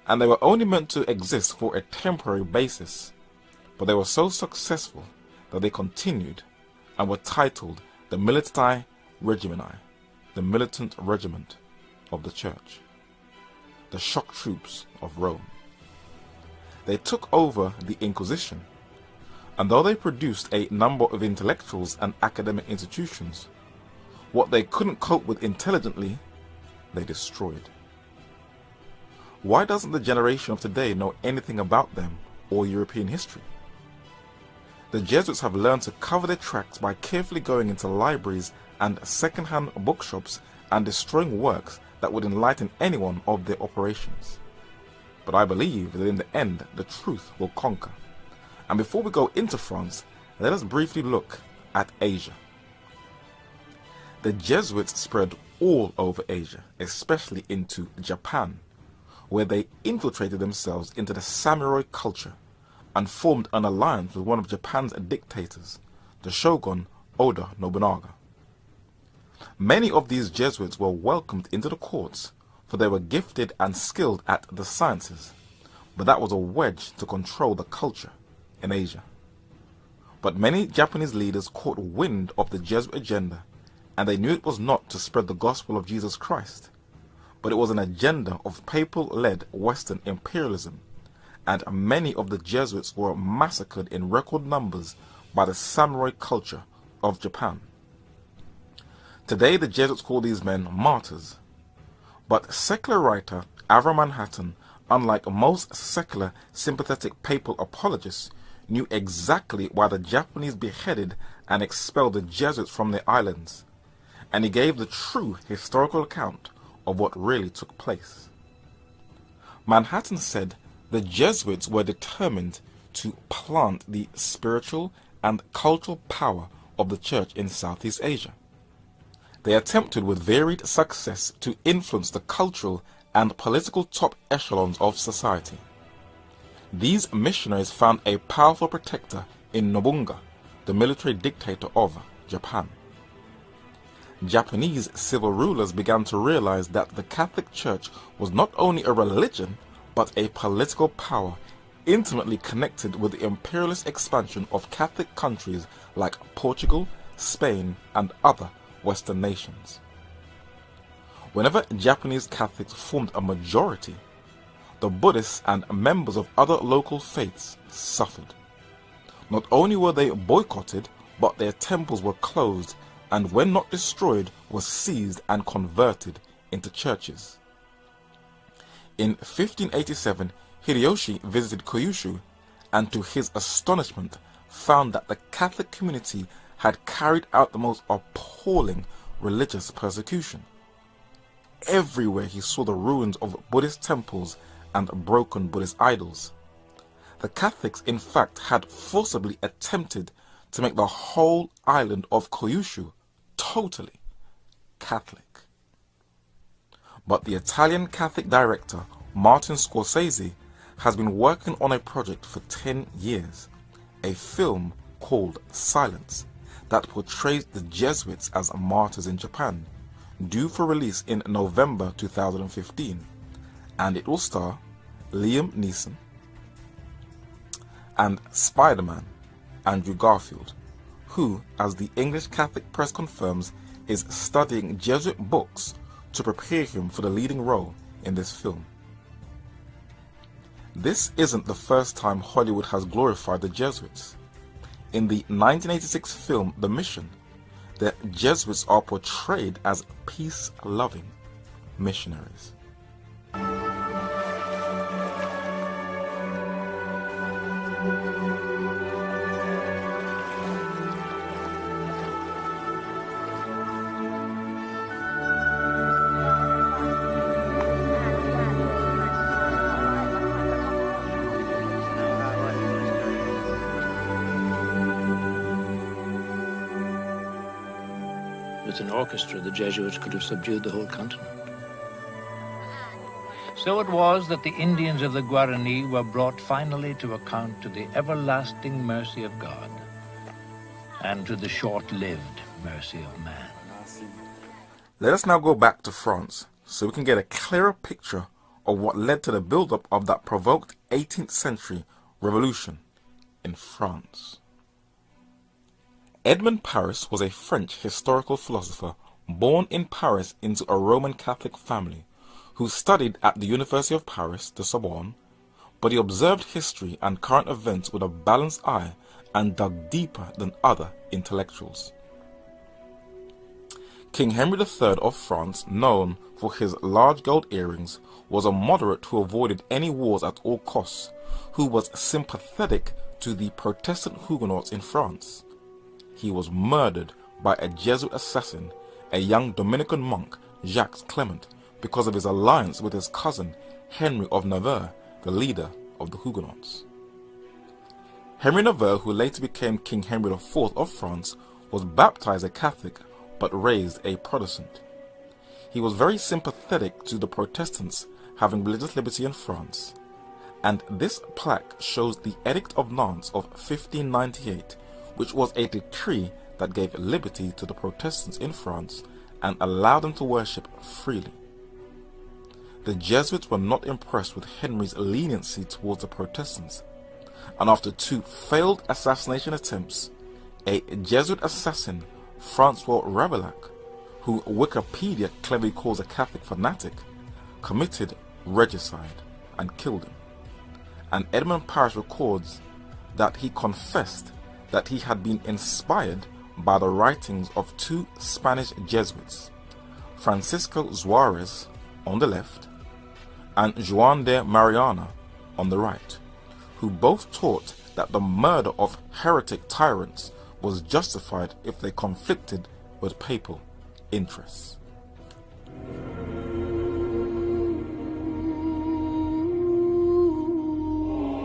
and they were only meant to exist for a temporary basis, but they were so successful that they continued and were titled the Militati Regimini, the militant regiment of the Church, the shock troops of Rome. They took over the Inquisition, and though they produced a number of intellectuals and academic institutions, what they couldn't cope with intelligently, they destroyed. Why doesn't the generation of today know anything about them or European history? The Jesuits have learned to cover their tracks by carefully going into libraries and second-hand bookshops and destroying works that would enlighten anyone of their operations. But I believe that in the end, the truth will conquer. And before we go into France, let us briefly look at Asia. The Jesuits spread all over Asia, especially into Japan, where they infiltrated themselves into the samurai culture and formed an alliance with one of Japan's dictators, the shogun Oda Nobunaga. Many of these Jesuits were welcomed into the courts, for they were gifted and skilled at the sciences, but that was a wedge to control the culture in Asia. But many Japanese leaders caught wind of the Jesuit agenda, and they knew it was not to spread the gospel of Jesus Christ, but it was an agenda of papal-led Western imperialism, and many of the Jesuits were massacred in record numbers by the samurai culture of Japan. Today the Jesuits call these men martyrs, but secular writer Avram Manhattan, unlike most secular sympathetic papal apologists, knew exactly why the Japanese beheaded and expelled the Jesuits from their islands, and he gave the true historical account of what really took place. Manhattan said the Jesuits were determined to plant the spiritual and cultural power of the church in Southeast Asia. They attempted with varied success to influence the cultural and political top echelons of society. These missionaries found a powerful protector in Nobunaga, the military dictator of Japan. Japanese civil rulers began to realize that the Catholic Church was not only a religion, but a political power intimately connected with the imperialist expansion of Catholic countries like Portugal, Spain, and other Western nations. Whenever Japanese Catholics formed a majority, the Buddhists and members of other local faiths suffered. Not only were they boycotted, but their temples were closed, and when not destroyed, were seized and converted into churches. In 1587, Hideyoshi visited Kyushu, and to his astonishment found that the Catholic community had carried out the most appalling religious persecution. Everywhere he saw the ruins of Buddhist temples and broken Buddhist idols. The Catholics, in fact, had forcibly attempted to make the whole island of Kyushu totally Catholic. But the Italian Catholic director Martin Scorsese has been working on a project for 10 years, a film called Silence, that portrays the Jesuits as martyrs in Japan, due for release in November 2015, and it will star Liam Neeson and Spider-Man Andrew Garfield, who, as the English Catholic press confirms, is studying Jesuit books to prepare him for the leading role in this film. This isn't the first time Hollywood has glorified the Jesuits. In the 1986 film The Mission, the Jesuits are portrayed as peace-loving missionaries. with an orchestra, the Jesuits could have subdued the whole continent. So it was that the Indians of the Guarani were brought finally to account to the everlasting mercy of God and to the short-lived mercy of man. Let us now go back to France so we can get a clearer picture of what led to the build-up of that provoked 18th century revolution in France. Edmond Paris was a French historical philosopher born in Paris into a Roman Catholic family who studied at the University of Paris, the Sorbonne, but he observed history and current events with a balanced eye and dug deeper than other intellectuals. King Henry III of France, known for his large gold earrings, was a moderate who avoided any wars at all costs, who was sympathetic to the Protestant Huguenots in France. He was murdered by a Jesuit assassin, a young Dominican monk, Jacques Clement, because of his alliance with his cousin Henry of Navarre, the leader of the Huguenots. Henry Navarre, who later became King Henry IV of France, was baptized a Catholic but raised a Protestant. He was very sympathetic to the Protestants having religious liberty in France, and this plaque shows the Edict of Nantes of 1598, which was a decree that gave liberty to the Protestants in France and allowed them to worship freely. The Jesuits were not impressed with Henry's leniency towards the Protestants, and after 2 failed assassination attempts, a Jesuit assassin, Francois Rabelais, who Wikipedia cleverly calls a Catholic fanatic, committed regicide and killed him. And Edmond Paris records that he confessed that he had been inspired by the writings of 2 Spanish Jesuits, Francisco Suarez on the left and Juan de Mariana on the right, who both taught that the murder of heretic tyrants was justified if they conflicted with papal interests.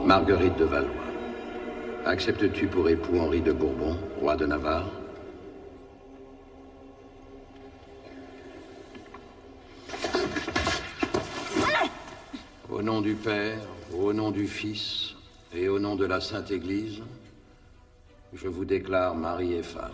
Marguerite de Valois, acceptes-tu pour époux Henri de Bourbon, roi de Navarre? Au nom du Père, au nom du Fils et au nom de la Sainte Église, je vous déclare mari et femme.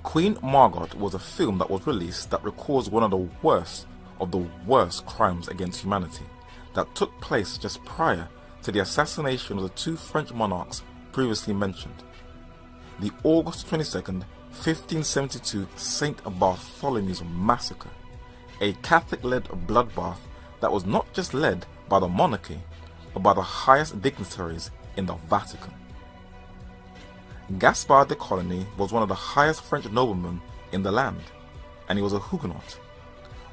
Queen Margot was a film that was released that records one of the worst crimes against humanity that took place just prior to the assassination of the 2 French monarchs previously mentioned. The August 22nd, 1572 St. Bartholomew's Massacre, a Catholic-led bloodbath that was not just led by the monarchy, but by the highest dignitaries in the Vatican. Gaspard de Coligny was one of the highest French noblemen in the land, and he was a Huguenot.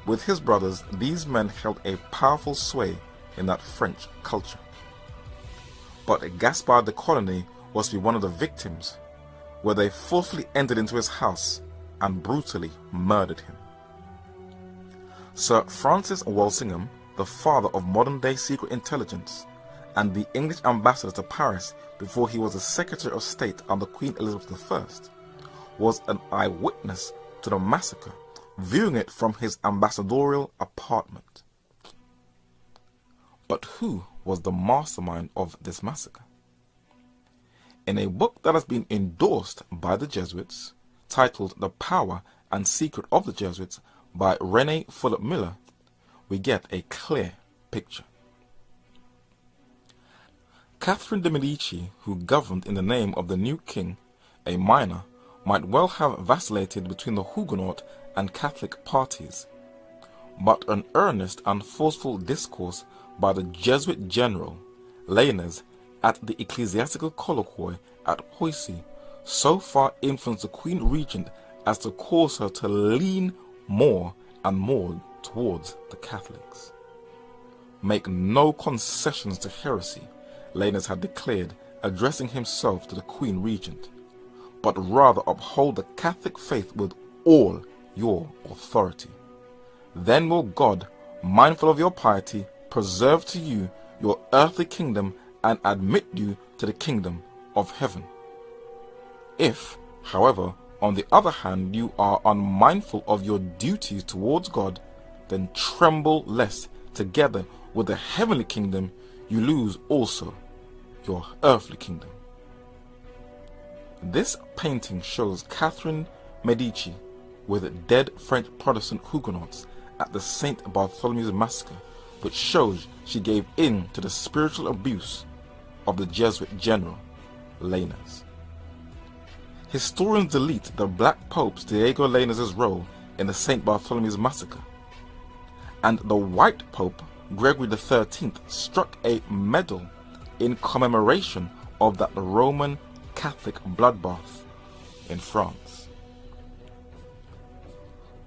With his brothers, these men held a powerful sway in that French culture. But Gaspard de Coligny was to be one of the victims, where they forcefully entered into his house and brutally murdered him. Sir Francis Walsingham, the father of modern-day secret intelligence, and the English ambassador to Paris before he was the Secretary of State under Queen Elizabeth I, was an eyewitness to the massacre, viewing it from his ambassadorial apartment. But who was the mastermind of this massacre? In a book that has been endorsed by the Jesuits, titled The Power and Secret of the Jesuits by René Philip Miller, we get a clear picture. Catherine de' Medici, who governed in the name of the new king, a minor, might well have vacillated between the Huguenot and Catholic parties, but an earnest and forceful discourse by the Jesuit general, Lainez, at the ecclesiastical colloquy at Poissy so far influenced the Queen Regent as to cause her to lean more and more towards the Catholics. Make no concessions to heresy, Lainez had declared, addressing himself to the Queen Regent, but rather uphold the Catholic faith with all your authority. Then will God, mindful of your piety, preserve to you your earthly kingdom and admit you to the kingdom of heaven. If, however, on the other hand, you are unmindful of your duties towards God, then tremble lest, together with the heavenly kingdom, you lose also your earthly kingdom. This painting shows Catherine Medici with dead French Protestant Huguenots at the St. Bartholomew's Massacre, which shows she gave in to the spiritual abuse of the Jesuit general, Lainez. Historians delete the Black Pope's Diego Lainez's role in the St. Bartholomew's Massacre, and the White Pope, Gregory XIII, struck a medal in commemoration of that Roman Catholic bloodbath in France.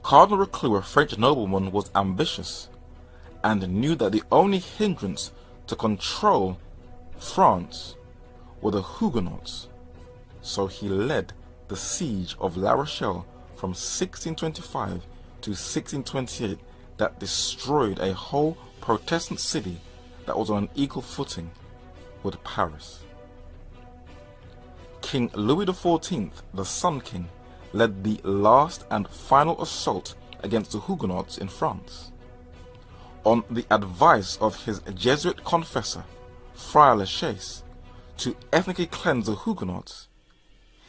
Cardinal Reclus, a French nobleman, was ambitious and knew that the only hindrance to control France were the Huguenots, so he led the siege of La Rochelle from 1625 to 1628 that destroyed a whole Protestant city that was on an equal footing with Paris. King Louis XIV, the Sun King, led the last and final assault against the Huguenots in France. On the advice of his Jesuit confessor, Friar Lachaise, to ethnically cleanse the Huguenots,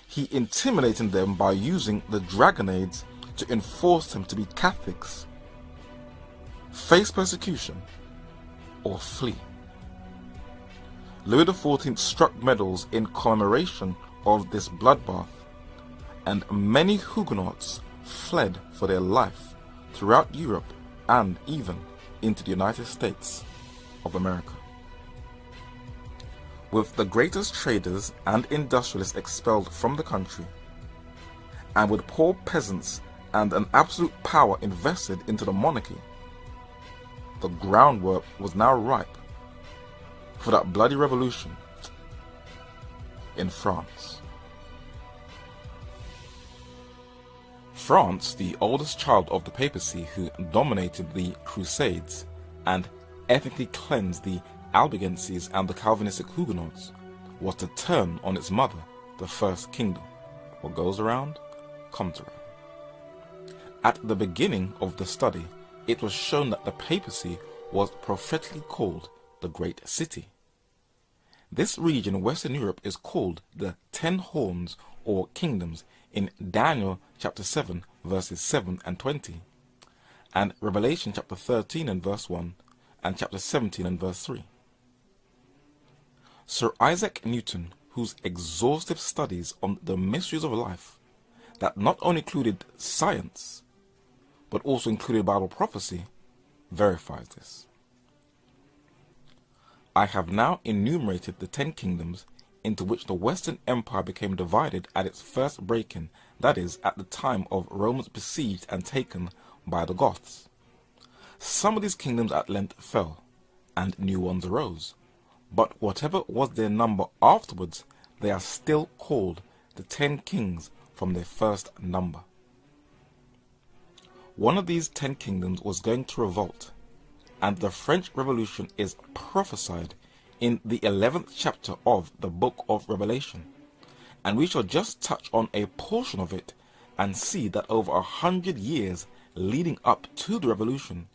he intimidated them by using the dragonnades to enforce them to be Catholics, face persecution, or flee. Louis XIV struck medals in commemoration of this bloodbath, and many Huguenots fled for their life throughout Europe and even into the United States of America. With the greatest traders and industrialists expelled from the country, and with poor peasants and an absolute power invested into the monarchy, the groundwork was now ripe for that bloody revolution in France. France, the oldest child of the papacy who dominated the Crusades and ethnically cleansed the Albigenses and the Calvinistic Huguenots, was to turn on its mother, the First Kingdom. What goes around, comes around. At the beginning of the study, it was shown that the papacy was prophetically called the Great City. This region in Western Europe is called the 10 Horns or Kingdoms in Daniel chapter 7 verses 7 and 20, and Revelation chapter 13 and verse 1, and chapter 17 and verse 3. Sir Isaac Newton, whose exhaustive studies on the mysteries of life that not only included science, but also included Bible prophecy, verifies this. I have now enumerated the 10 kingdoms into which the Western Empire became divided at its first break-in, that is, at the time of Romans besieged and taken by the Goths. Some of these kingdoms at length fell, and new ones arose, but whatever was their number afterwards, they are still called the 10 kings from their first number. One of these 10 kingdoms was going to revolt, and the French Revolution is prophesied in the 11th chapter of the book of Revelation, and we shall just touch on a portion of it and see that over 100 years leading up to the revolution,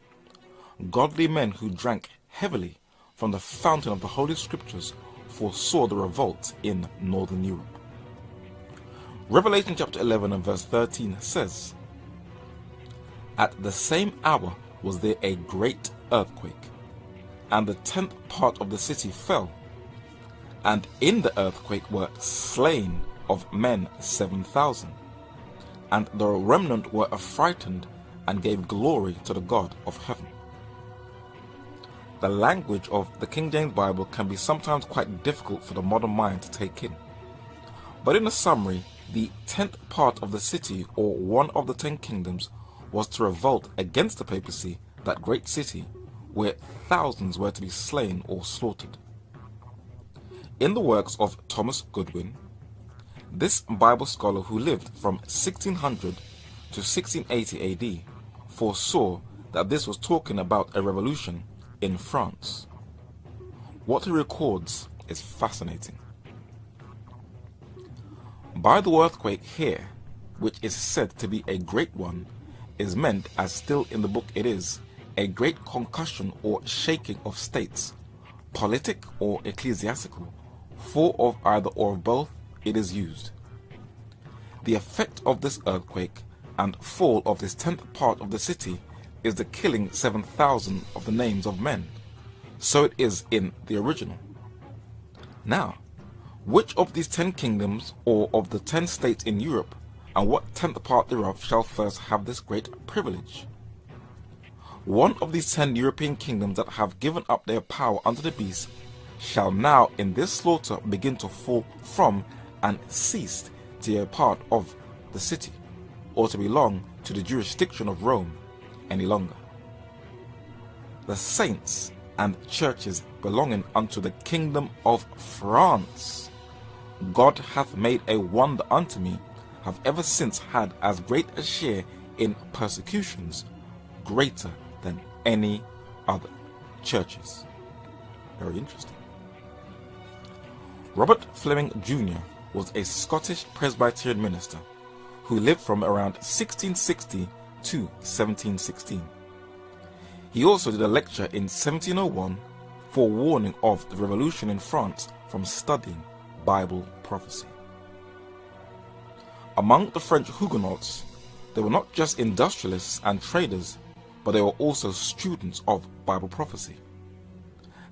godly men who drank heavily from the fountain of the Holy Scriptures foresaw the revolt in Northern Europe. Revelation chapter 11 and verse 13 says, "At the same hour was there a great earthquake, and the 10th part of the city fell, and in the earthquake were slain of men 7,000, and the remnant were affrighted and gave glory to the God of heaven." The language of the King James Bible can be sometimes quite difficult for the modern mind to take in. But in a summary, the 10th part of the city, or one of the 10 kingdoms, was to revolt against the papacy, that great city, where thousands were to be slain or slaughtered. In the works of Thomas Goodwin, This Bible scholar, who lived from 1600 to 1680 AD, foresaw that this was talking about a revolution in France. What he records is fascinating. By the earthquake here, which is said to be a great one, is meant, as still in the book it is, a great concussion or shaking of states, politic or ecclesiastical, for of either or of both it is used. The effect of this earthquake and fall of this 10th part of the city is the killing 7,000 of the names of men. So it is in the original. Now, which of these 10 kingdoms, or of the 10 states in Europe, and what 10th part thereof shall first have this great privilege? One of these 10 European kingdoms that have given up their power unto the beast shall now in this slaughter begin to fall from and cease to be a part of the city, or to belong to the jurisdiction of Rome any longer. The saints and churches belonging unto the kingdom of France, God hath made a wonder unto me, have ever since had as great a share in persecutions, greater than any other churches. Very interesting. Robert Fleming Jr. was a Scottish Presbyterian minister who lived from around 1660 to 1716. He also did a lecture in 1701 for warning of the revolution in France from studying Bible prophecy. Among the French Huguenots, they were not just industrialists and traders, but they were also students of Bible prophecy.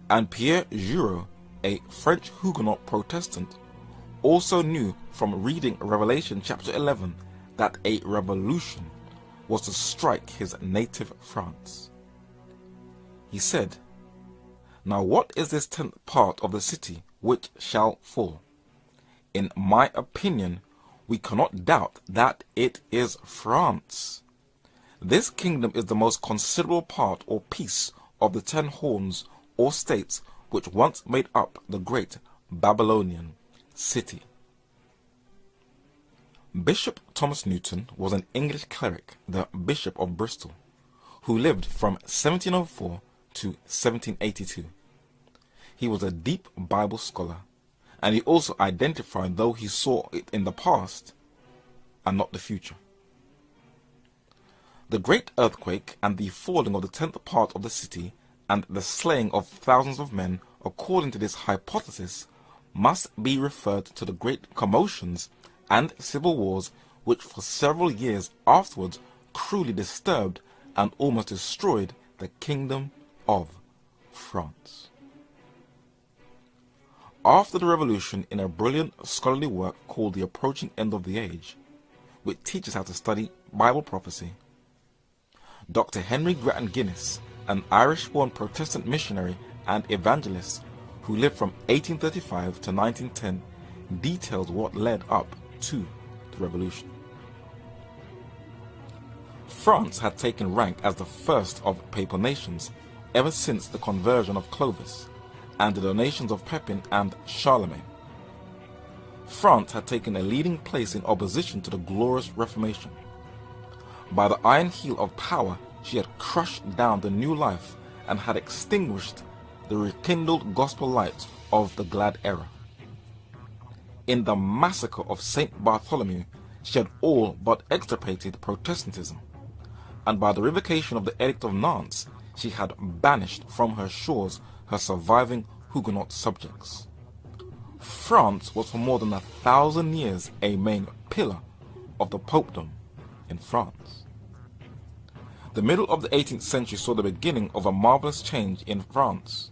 And Pierre Giraud, a French Huguenot Protestant, also knew from reading Revelation chapter 11 that a revolution was to strike his native France. He said, "Now what is this 10th part of the city which shall fall? In my opinion, we cannot doubt that it is France. This kingdom is the most considerable part or piece of the 10 horns or states which once made up the great Babylonian city." Bishop Thomas Newton was an English cleric, the Bishop of Bristol, who lived from 1704 to 1782. He was a deep Bible scholar, and he also identified, though he saw it in the past and not the future. The great earthquake and the falling of the 10th part of the city and the slaying of thousands of men, according to this hypothesis, must be referred to the great commotions and civil wars which for several years afterwards cruelly disturbed and almost destroyed the kingdom of France. After the revolution, in a brilliant scholarly work called The Approaching End of the Age, which teaches how to study Bible prophecy, Dr. Henry Grattan Guinness, an Irish-born Protestant missionary and evangelist who lived from 1835 to 1910, details what led up to the revolution. France had taken rank as the first of papal nations ever since the conversion of Clovis and the donations of Pepin and Charlemagne. France had taken a leading place in opposition to the glorious Reformation. By the iron heel of power, she had crushed down the new life and had extinguished the rekindled gospel light of the glad era. In the massacre of St. Bartholomew, she had all but extirpated Protestantism, and by the revocation of the Edict of Nantes, she had banished from her shores her surviving Huguenot subjects. France was for more than 1,000 years a main pillar of the popedom in France. The middle of the 18th century saw the beginning of a marvelous change in France.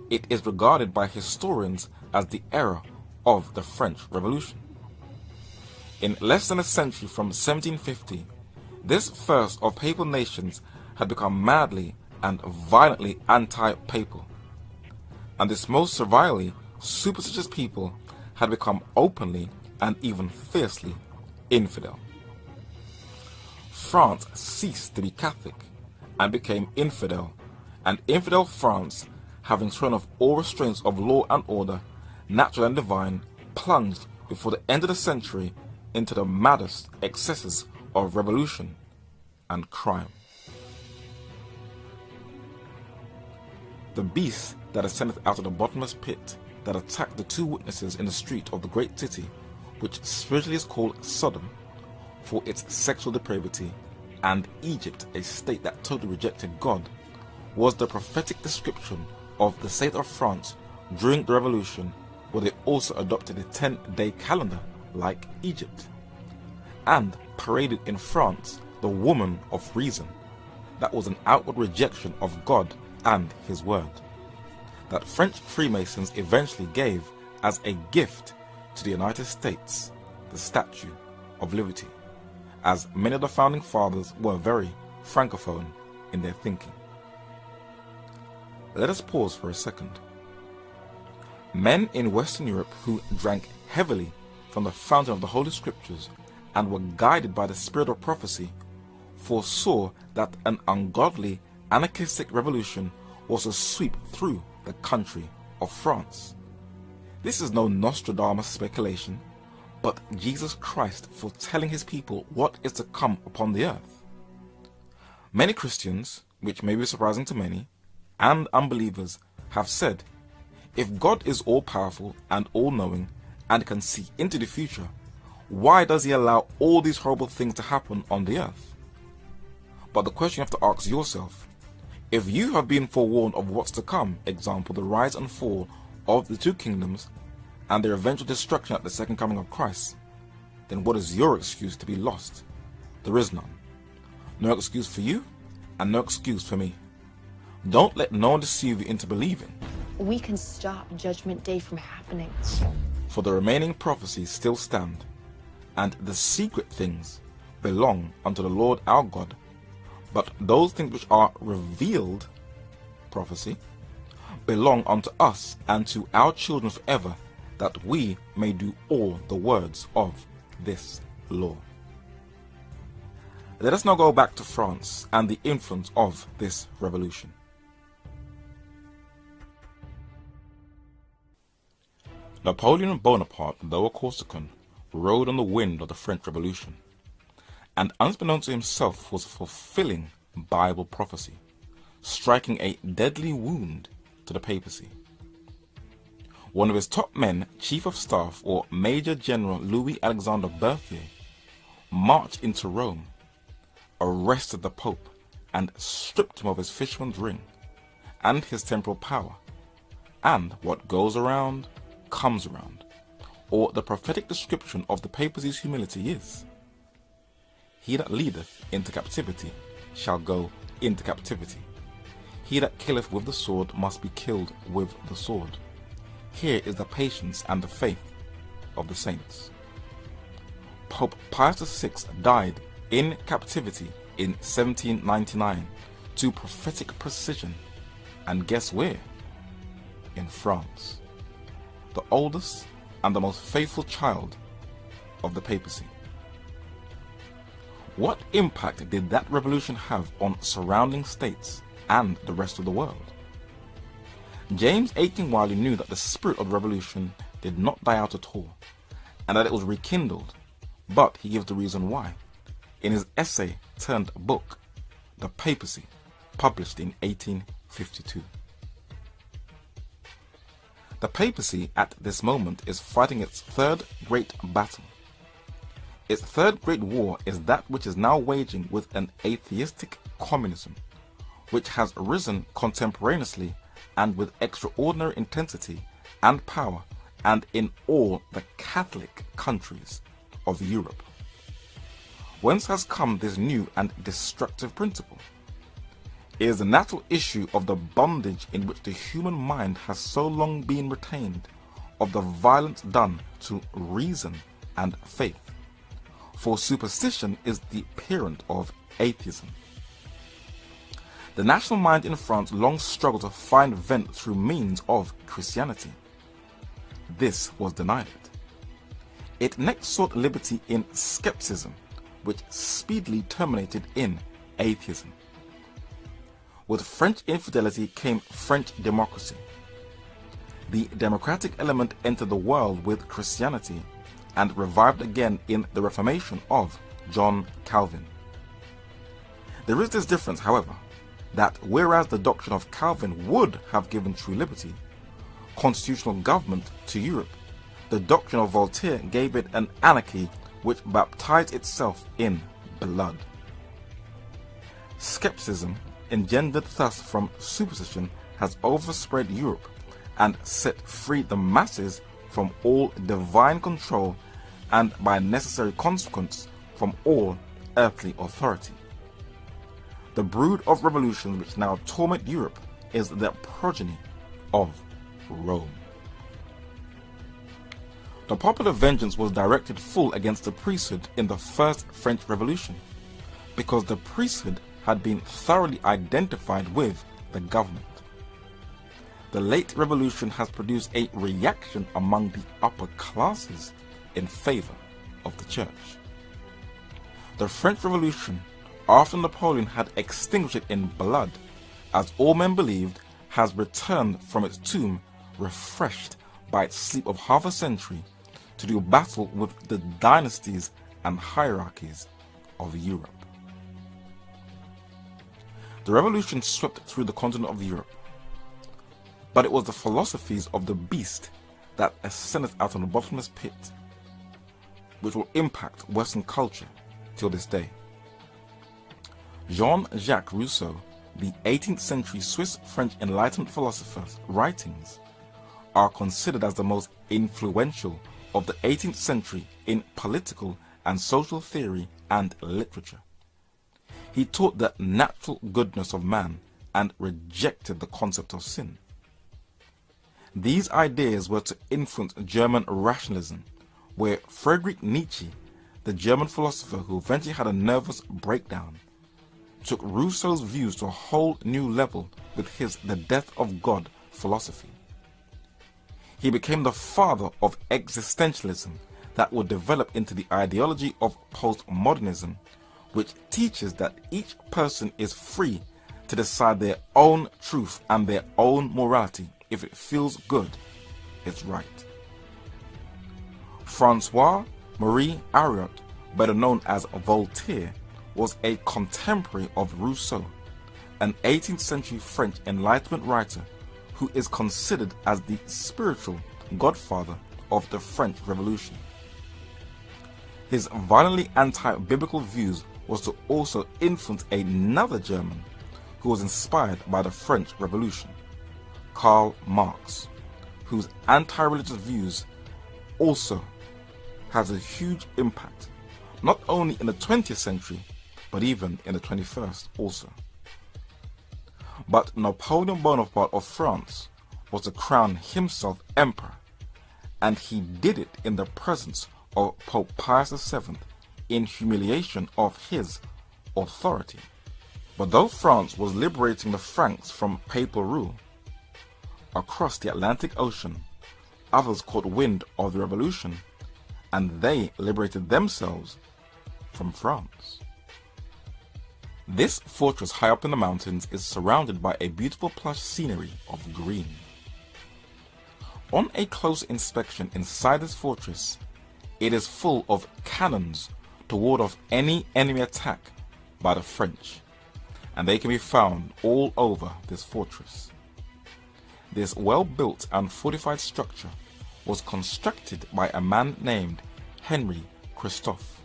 It is regarded by historians as the era of the French Revolution. In less than a century from 1750, this first of papal nations had become madly and violently anti-papal, and this most servilely superstitious people had become openly and even fiercely infidel. France ceased to be Catholic and became infidel, and infidel France, having thrown off all restraints of law and order, natural and divine, plunged before the end of the century into the maddest excesses of revolution and crime. The beast that ascendeth out of the bottomless pit, that attacked the two witnesses in the street of the great city, which spiritually is called Sodom, for its sexual depravity, and Egypt, a state that totally rejected God, was the prophetic description of the state of France during the revolution, where they also adopted a 10-day calendar like Egypt, and paraded in France the woman of reason, that was an outward rejection of God and his word, that French Freemasons eventually gave as a gift to the United States, the Statue of Liberty, as many of the founding fathers were very francophone in their thinking. Let us pause for a second. Men in Western Europe who drank heavily from the fountain of the Holy Scriptures and were guided by the spirit of prophecy foresaw that an ungodly, anarchistic revolution was to sweep through the country of France. This is no Nostradamus speculation, but Jesus Christ foretelling his people what is to come upon the earth. Many Christians, which may be surprising to many, and unbelievers have said, if God is all-powerful and all-knowing and can see into the future, why does he allow all these horrible things to happen on the earth? But the question you have to ask yourself, if you have been forewarned of what's to come, example, the rise and fall of the two kingdoms and their eventual destruction at the second coming of Christ, then what is your excuse to be lost? There is none. No excuse for you and no excuse for me. Don't let no one deceive you into believing. We can stop Judgment Day from happening. For the remaining prophecies still stand, and the secret things belong unto the Lord our God, but those things which are revealed, prophecy, belong unto us and to our children forever, that we may do all the words of this law. Let us now go back to France and the influence of this revolution. Napoleon Bonaparte, though a Corsican, rode on the wind of the French Revolution, and unbeknownst to himself was fulfilling Bible prophecy, striking a deadly wound to the papacy. One of his top men, Chief of Staff or Major General Louis Alexander Berthier, marched into Rome, arrested the Pope, and stripped him of his fisherman's ring and his temporal power, and what goes around comes around, or the prophetic description of the papacy's humility is, he that leadeth into captivity shall go into captivity. He that killeth with the sword must be killed with the sword. Here is the patience and the faith of the saints. Pope Pius VI died in captivity in 1799 to prophetic precision, and guess where? In France. The oldest and the most faithful child of the papacy. What impact did that revolution have on surrounding states and the rest of the world? James Aitken Wiley knew that the spirit of the revolution did not die out at all, and that it was rekindled, but he gives the reason why in his essay turned book, The Papacy, published in 1852. The papacy at this moment is fighting its third great battle. Its third great war is that which is now waging with an atheistic communism, which has risen contemporaneously and with extraordinary intensity and power, and in all the Catholic countries of Europe. Whence has come this new and destructive principle? It is the natural issue of the bondage in which the human mind has so long been retained, of the violence done to reason and faith. For superstition is the parent of atheism. The national mind in France long struggled to find vent through means of Christianity. This was denied it. It next sought liberty in skepticism, which speedily terminated in atheism. With French infidelity came French democracy. The democratic element entered the world with Christianity, and revived again in the Reformation of John Calvin. There is this difference, however, that whereas the doctrine of Calvin would have given true liberty, constitutional government to Europe, the doctrine of Voltaire gave it an anarchy which baptized itself in blood. Skepticism, engendered thus from superstition, has overspread Europe and set free the masses from all divine control and by necessary consequence from all earthly authority. The brood of revolutions which now torment Europe is the progeny of Rome. The popular vengeance was directed full against the priesthood in the First French Revolution, because the priesthood had been thoroughly identified with the government. The late revolution has produced a reaction among the upper classes in favor of the church. The French Revolution, after Napoleon had extinguished it in blood, as all men believed, has returned from its tomb refreshed by its sleep of half a century to do battle with the dynasties and hierarchies of Europe. The revolution swept through the continent of Europe, but it was the philosophies of the beast that ascended out of the bottomless pit which will impact Western culture till this day. Jean-Jacques Rousseau, the 18th century Swiss-French Enlightenment philosopher's writings are considered as the most influential of the 18th century in political and social theory and literature. He taught the natural goodness of man and rejected the concept of sin. These ideas were to influence German rationalism, where Friedrich Nietzsche, the German philosopher who eventually had a nervous breakdown, took Rousseau's views to a whole new level with his The Death of God philosophy. He became the father of existentialism that would develop into the ideology of postmodernism, which teaches that each person is free to decide their own truth and their own morality. If it feels good, it's right. François-Marie Hariot, better known as Voltaire, was a contemporary of Rousseau, an 18th century French Enlightenment writer who is considered as the spiritual godfather of the French Revolution. His violently anti-biblical views was to also influence another German who was inspired by the French Revolution, Karl Marx, whose anti-religious views also has a huge impact, not only in the 20th century, but even in the 21st also. But Napoleon Bonaparte of France was to crown himself emperor, and he did it in the presence of Pope Pius VII in humiliation of his authority. But though France was liberating the Franks from papal rule, across the Atlantic Ocean, others caught wind of the revolution, and they liberated themselves from France. This fortress high up in the mountains is surrounded by a beautiful plush scenery of green. On a close inspection inside this fortress, it is full of cannons to ward off any enemy attack by the French, and they can be found all over this fortress. This well-built and fortified structure was constructed by a man named Henry Christophe,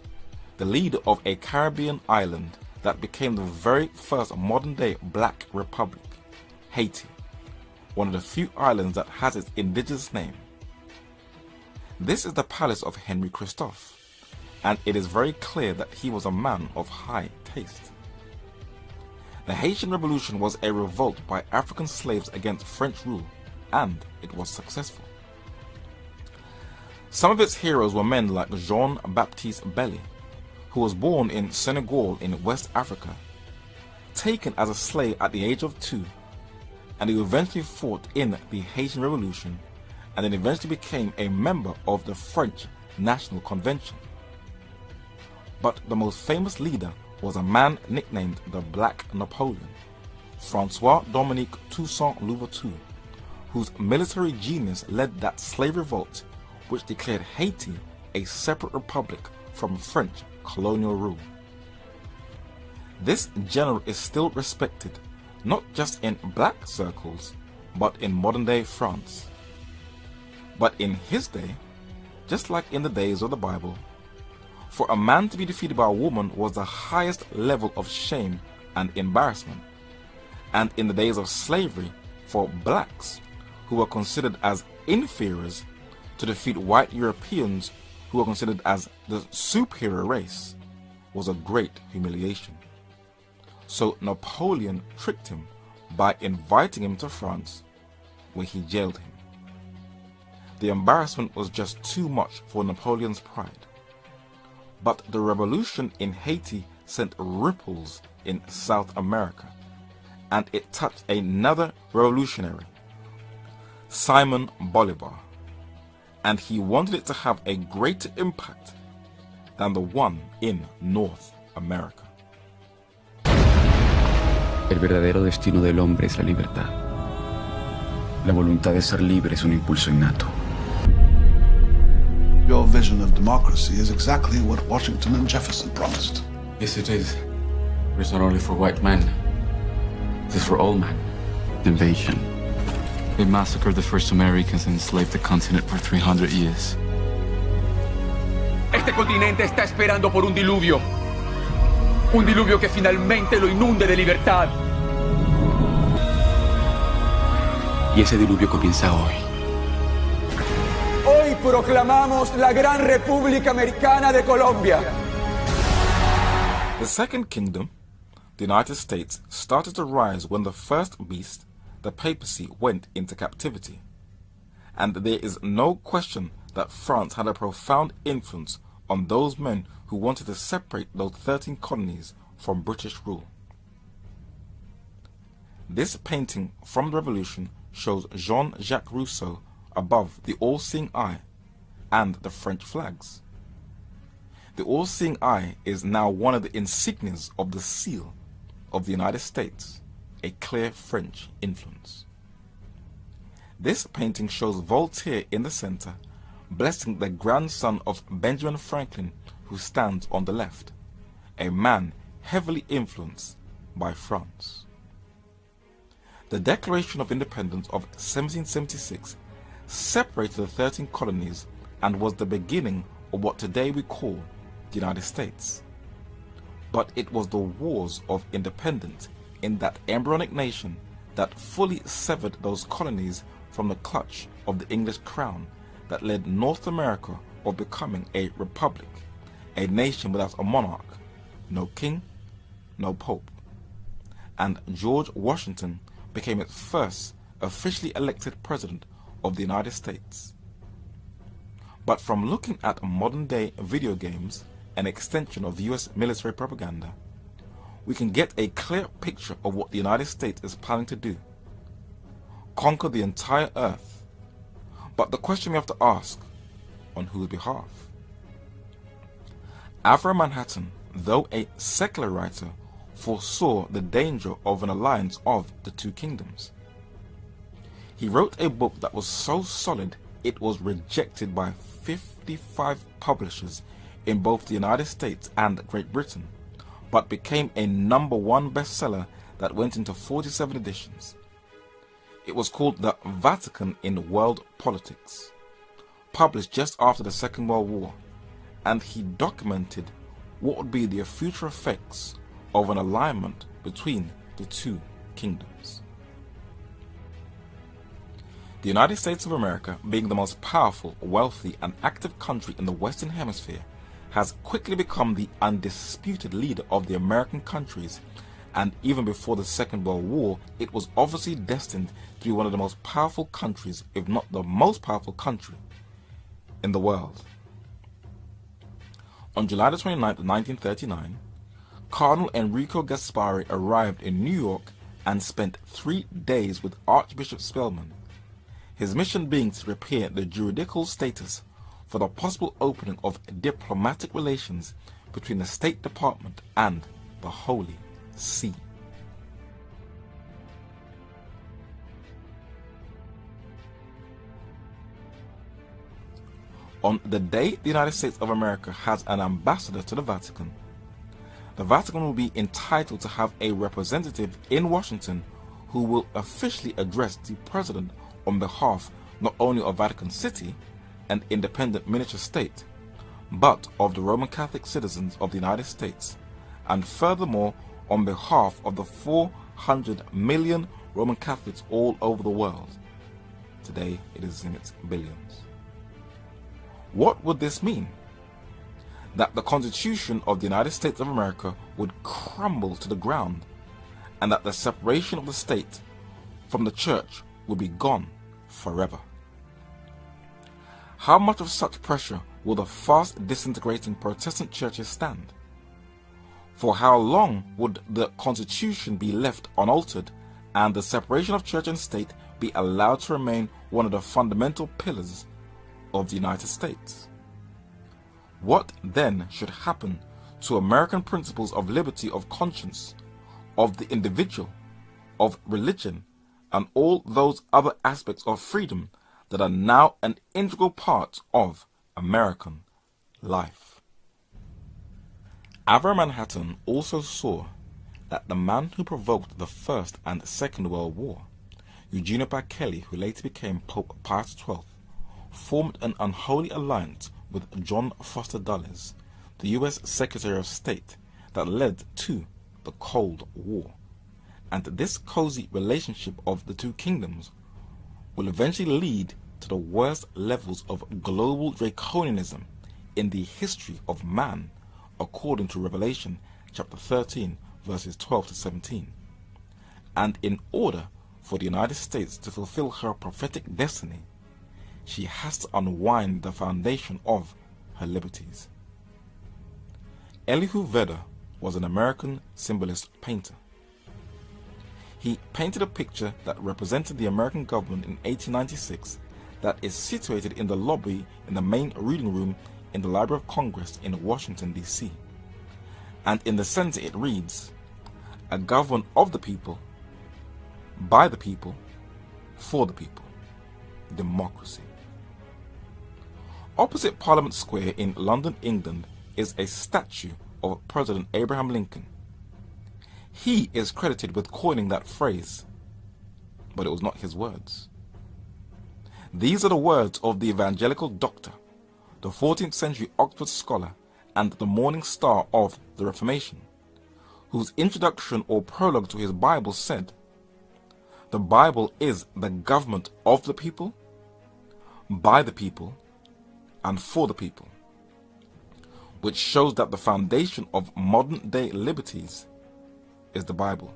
the leader of a Caribbean island that became the very first modern-day Black Republic, Haiti, one of the few islands that has its indigenous name. This is the palace of Henry Christophe, and it is very clear that he was a man of high taste. The Haitian Revolution was a revolt by African slaves against French rule, and it was successful. Some of its heroes were men like Jean-Baptiste Belley, who was born in Senegal in West Africa, taken as a slave at the age of 2, and who eventually fought in the Haitian Revolution and then eventually became a member of the French National Convention. But the most famous leader was a man nicknamed the Black Napoleon, François-Dominique Toussaint Louverture, whose military genius led that slave revolt which declared Haiti a separate republic from French colonial rule. This general is still respected, not just in black circles, but in modern-day France. But in his day, just like in the days of the Bible, for a man to be defeated by a woman was the highest level of shame and embarrassment. And in the days of slavery, for blacks, who were considered as inferiors, to defeat white Europeans who were considered as the superior race, was a great humiliation. So Napoleon tricked him by inviting him to France, where he jailed him. The embarrassment was just too much for Napoleon's pride. But the revolution in Haiti sent ripples in South America, and it touched another revolutionary, Simon Bolivar, and he wanted it to have a greater impact than the one in North America. El verdadero destino del hombre es la libertad. La voluntad de ser libre es un impulso innato. Your vision of democracy is exactly what Washington and Jefferson promised. Yes, it is. But it's not only for white men. It is for all men. Invasion. They massacred the first Americans and enslaved the continent for 300 years. Este continente está esperando por un diluvio. Un diluvio que finalmente lo inunde de libertad. Y ese diluvio comienza hoy. Hoy proclamamos la Gran República Americana de Colombia. The Second Kingdom, the United States, started to rise when the first beast, the papacy, went into captivity. And there is no question that France had a profound influence on those men who wanted to separate those 13 colonies from British rule. This painting from the Revolution shows Jean-Jacques Rousseau above the all-seeing eye and the French flags. The all-seeing eye is now one of the insignias of the seal of the United States, a clear French influence. This painting shows Voltaire in the center, blessing the grandson of Benjamin Franklin, who stands on the left, a man heavily influenced by France. The Declaration of Independence of 1776 separated the 13 colonies and was the beginning of what today we call the United States. But it was the wars of independence in that embryonic nation that fully severed those colonies from the clutch of the English crown that led North America of becoming a republic, a nation without a monarch, no king, no pope. And George Washington became its first officially elected president of the United States. But from looking at modern-day video games, an extension of US military propaganda, we can get a clear picture of what the United States is planning to do: conquer the entire earth. But the question we have to ask, on whose behalf? Avram Manhattan, though a secular writer, foresaw the danger of an alliance of the two kingdoms. He wrote a book that was so solid it was rejected by 55 publishers in both the United States and Great Britain, but became a #1 bestseller that went into 47 editions. It was called The Vatican in World Politics, published just after the Second World War, and he documented what would be the future effects of an alignment between the two kingdoms. The United States of America, being the most powerful, wealthy, and active country in the Western Hemisphere, has quickly become the undisputed leader of the American countries, and even before the Second World War, it was obviously destined to be one of the most powerful countries, if not the most powerful country, in the world. On July 29, 1939, Cardinal Enrico Gaspari arrived in New York and spent 3 days with Archbishop Spellman, his mission being to prepare the juridical status for the possible opening of diplomatic relations between the State Department and the Holy See. on the day the United States of America has an ambassador to the Vatican will be entitled to have a representative in Washington who will officially address the President on behalf not only of Vatican City, an independent miniature state, but of the Roman Catholic citizens of the United States, and furthermore on behalf of the 400 million Roman Catholics all over the world. Today it is in its billions. What would this mean? That the Constitution of the United States of America would crumble to the ground, and that the separation of the state from the church would be gone forever. How much of such pressure will the fast disintegrating Protestant churches stand? For how long would the Constitution be left unaltered and the separation of church and state be allowed to remain one of the fundamental pillars of the United States? What then should happen to American principles of liberty of conscience, of the individual, of religion, and all those other aspects of freedom that are now an integral part of American life? Avram Manhattan also saw that the man who provoked the First and Second World War, Eugene Kelly, who later became Pope Pius XII, formed an unholy alliance with John Foster Dulles, the US Secretary of State, that led to the Cold War. And this cozy relationship of the two kingdoms will eventually lead to the worst levels of global draconianism in the history of man, according to Revelation chapter 13 verses 12 to 17. And in order for the United States to fulfill her prophetic destiny, she has to unwind the foundation of her liberties. Elihu Vedder was an American symbolist painter. He painted a picture that represented the American government in 1896 that is situated in the lobby in the main reading room in the Library of Congress in Washington, D.C. And in the center it reads, "A government of the people, by the people, for the people. Democracy." Opposite Parliament Square in London, England, is a statue of President Abraham Lincoln. He is credited with coining that phrase, but it was not his words. These are the words of the evangelical doctor, the 14th century Oxford scholar, and the morning star of the Reformation, whose introduction or prologue to his Bible said, "The Bible is the government of the people, by the people, and for the people," which shows that the foundation of modern day liberties is the Bible,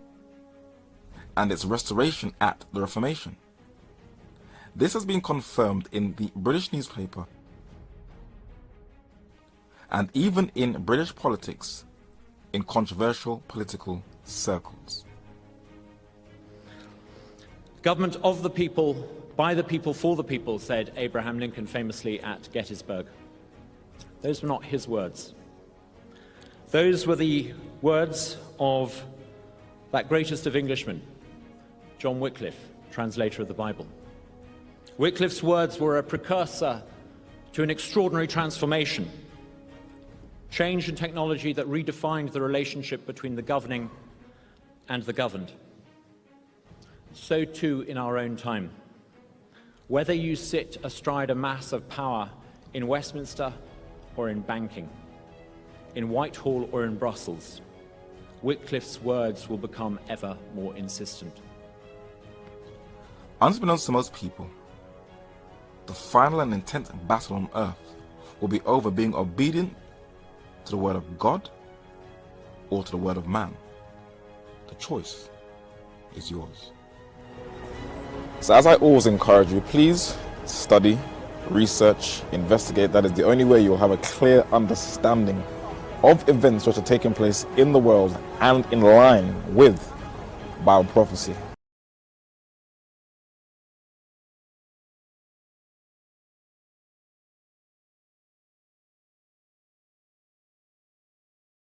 and its restoration at the Reformation. This has been confirmed in the British newspaper and even in British politics in controversial political circles. Government of the people, by the people, for the people, said Abraham Lincoln famously at Gettysburg. Those were not his words. Those were the words of that greatest of Englishmen, John Wycliffe, translator of the Bible. Wycliffe's words were a precursor to an extraordinary transformation, change in technology that redefined the relationship between the governing and the governed. So too in our own time. Whether you sit astride a mass of power in Westminster or in banking, in Whitehall or in Brussels, Wycliffe's words will become ever more insistent. Unbeknownst to most people, the final and intense battle on earth will be over being obedient to the word of God or to the word of man. The choice is yours. So as I always encourage you, please study, research, investigate. That is the only way you'll have a clear understanding of events which are taking place in the world and in line with Bible prophecy.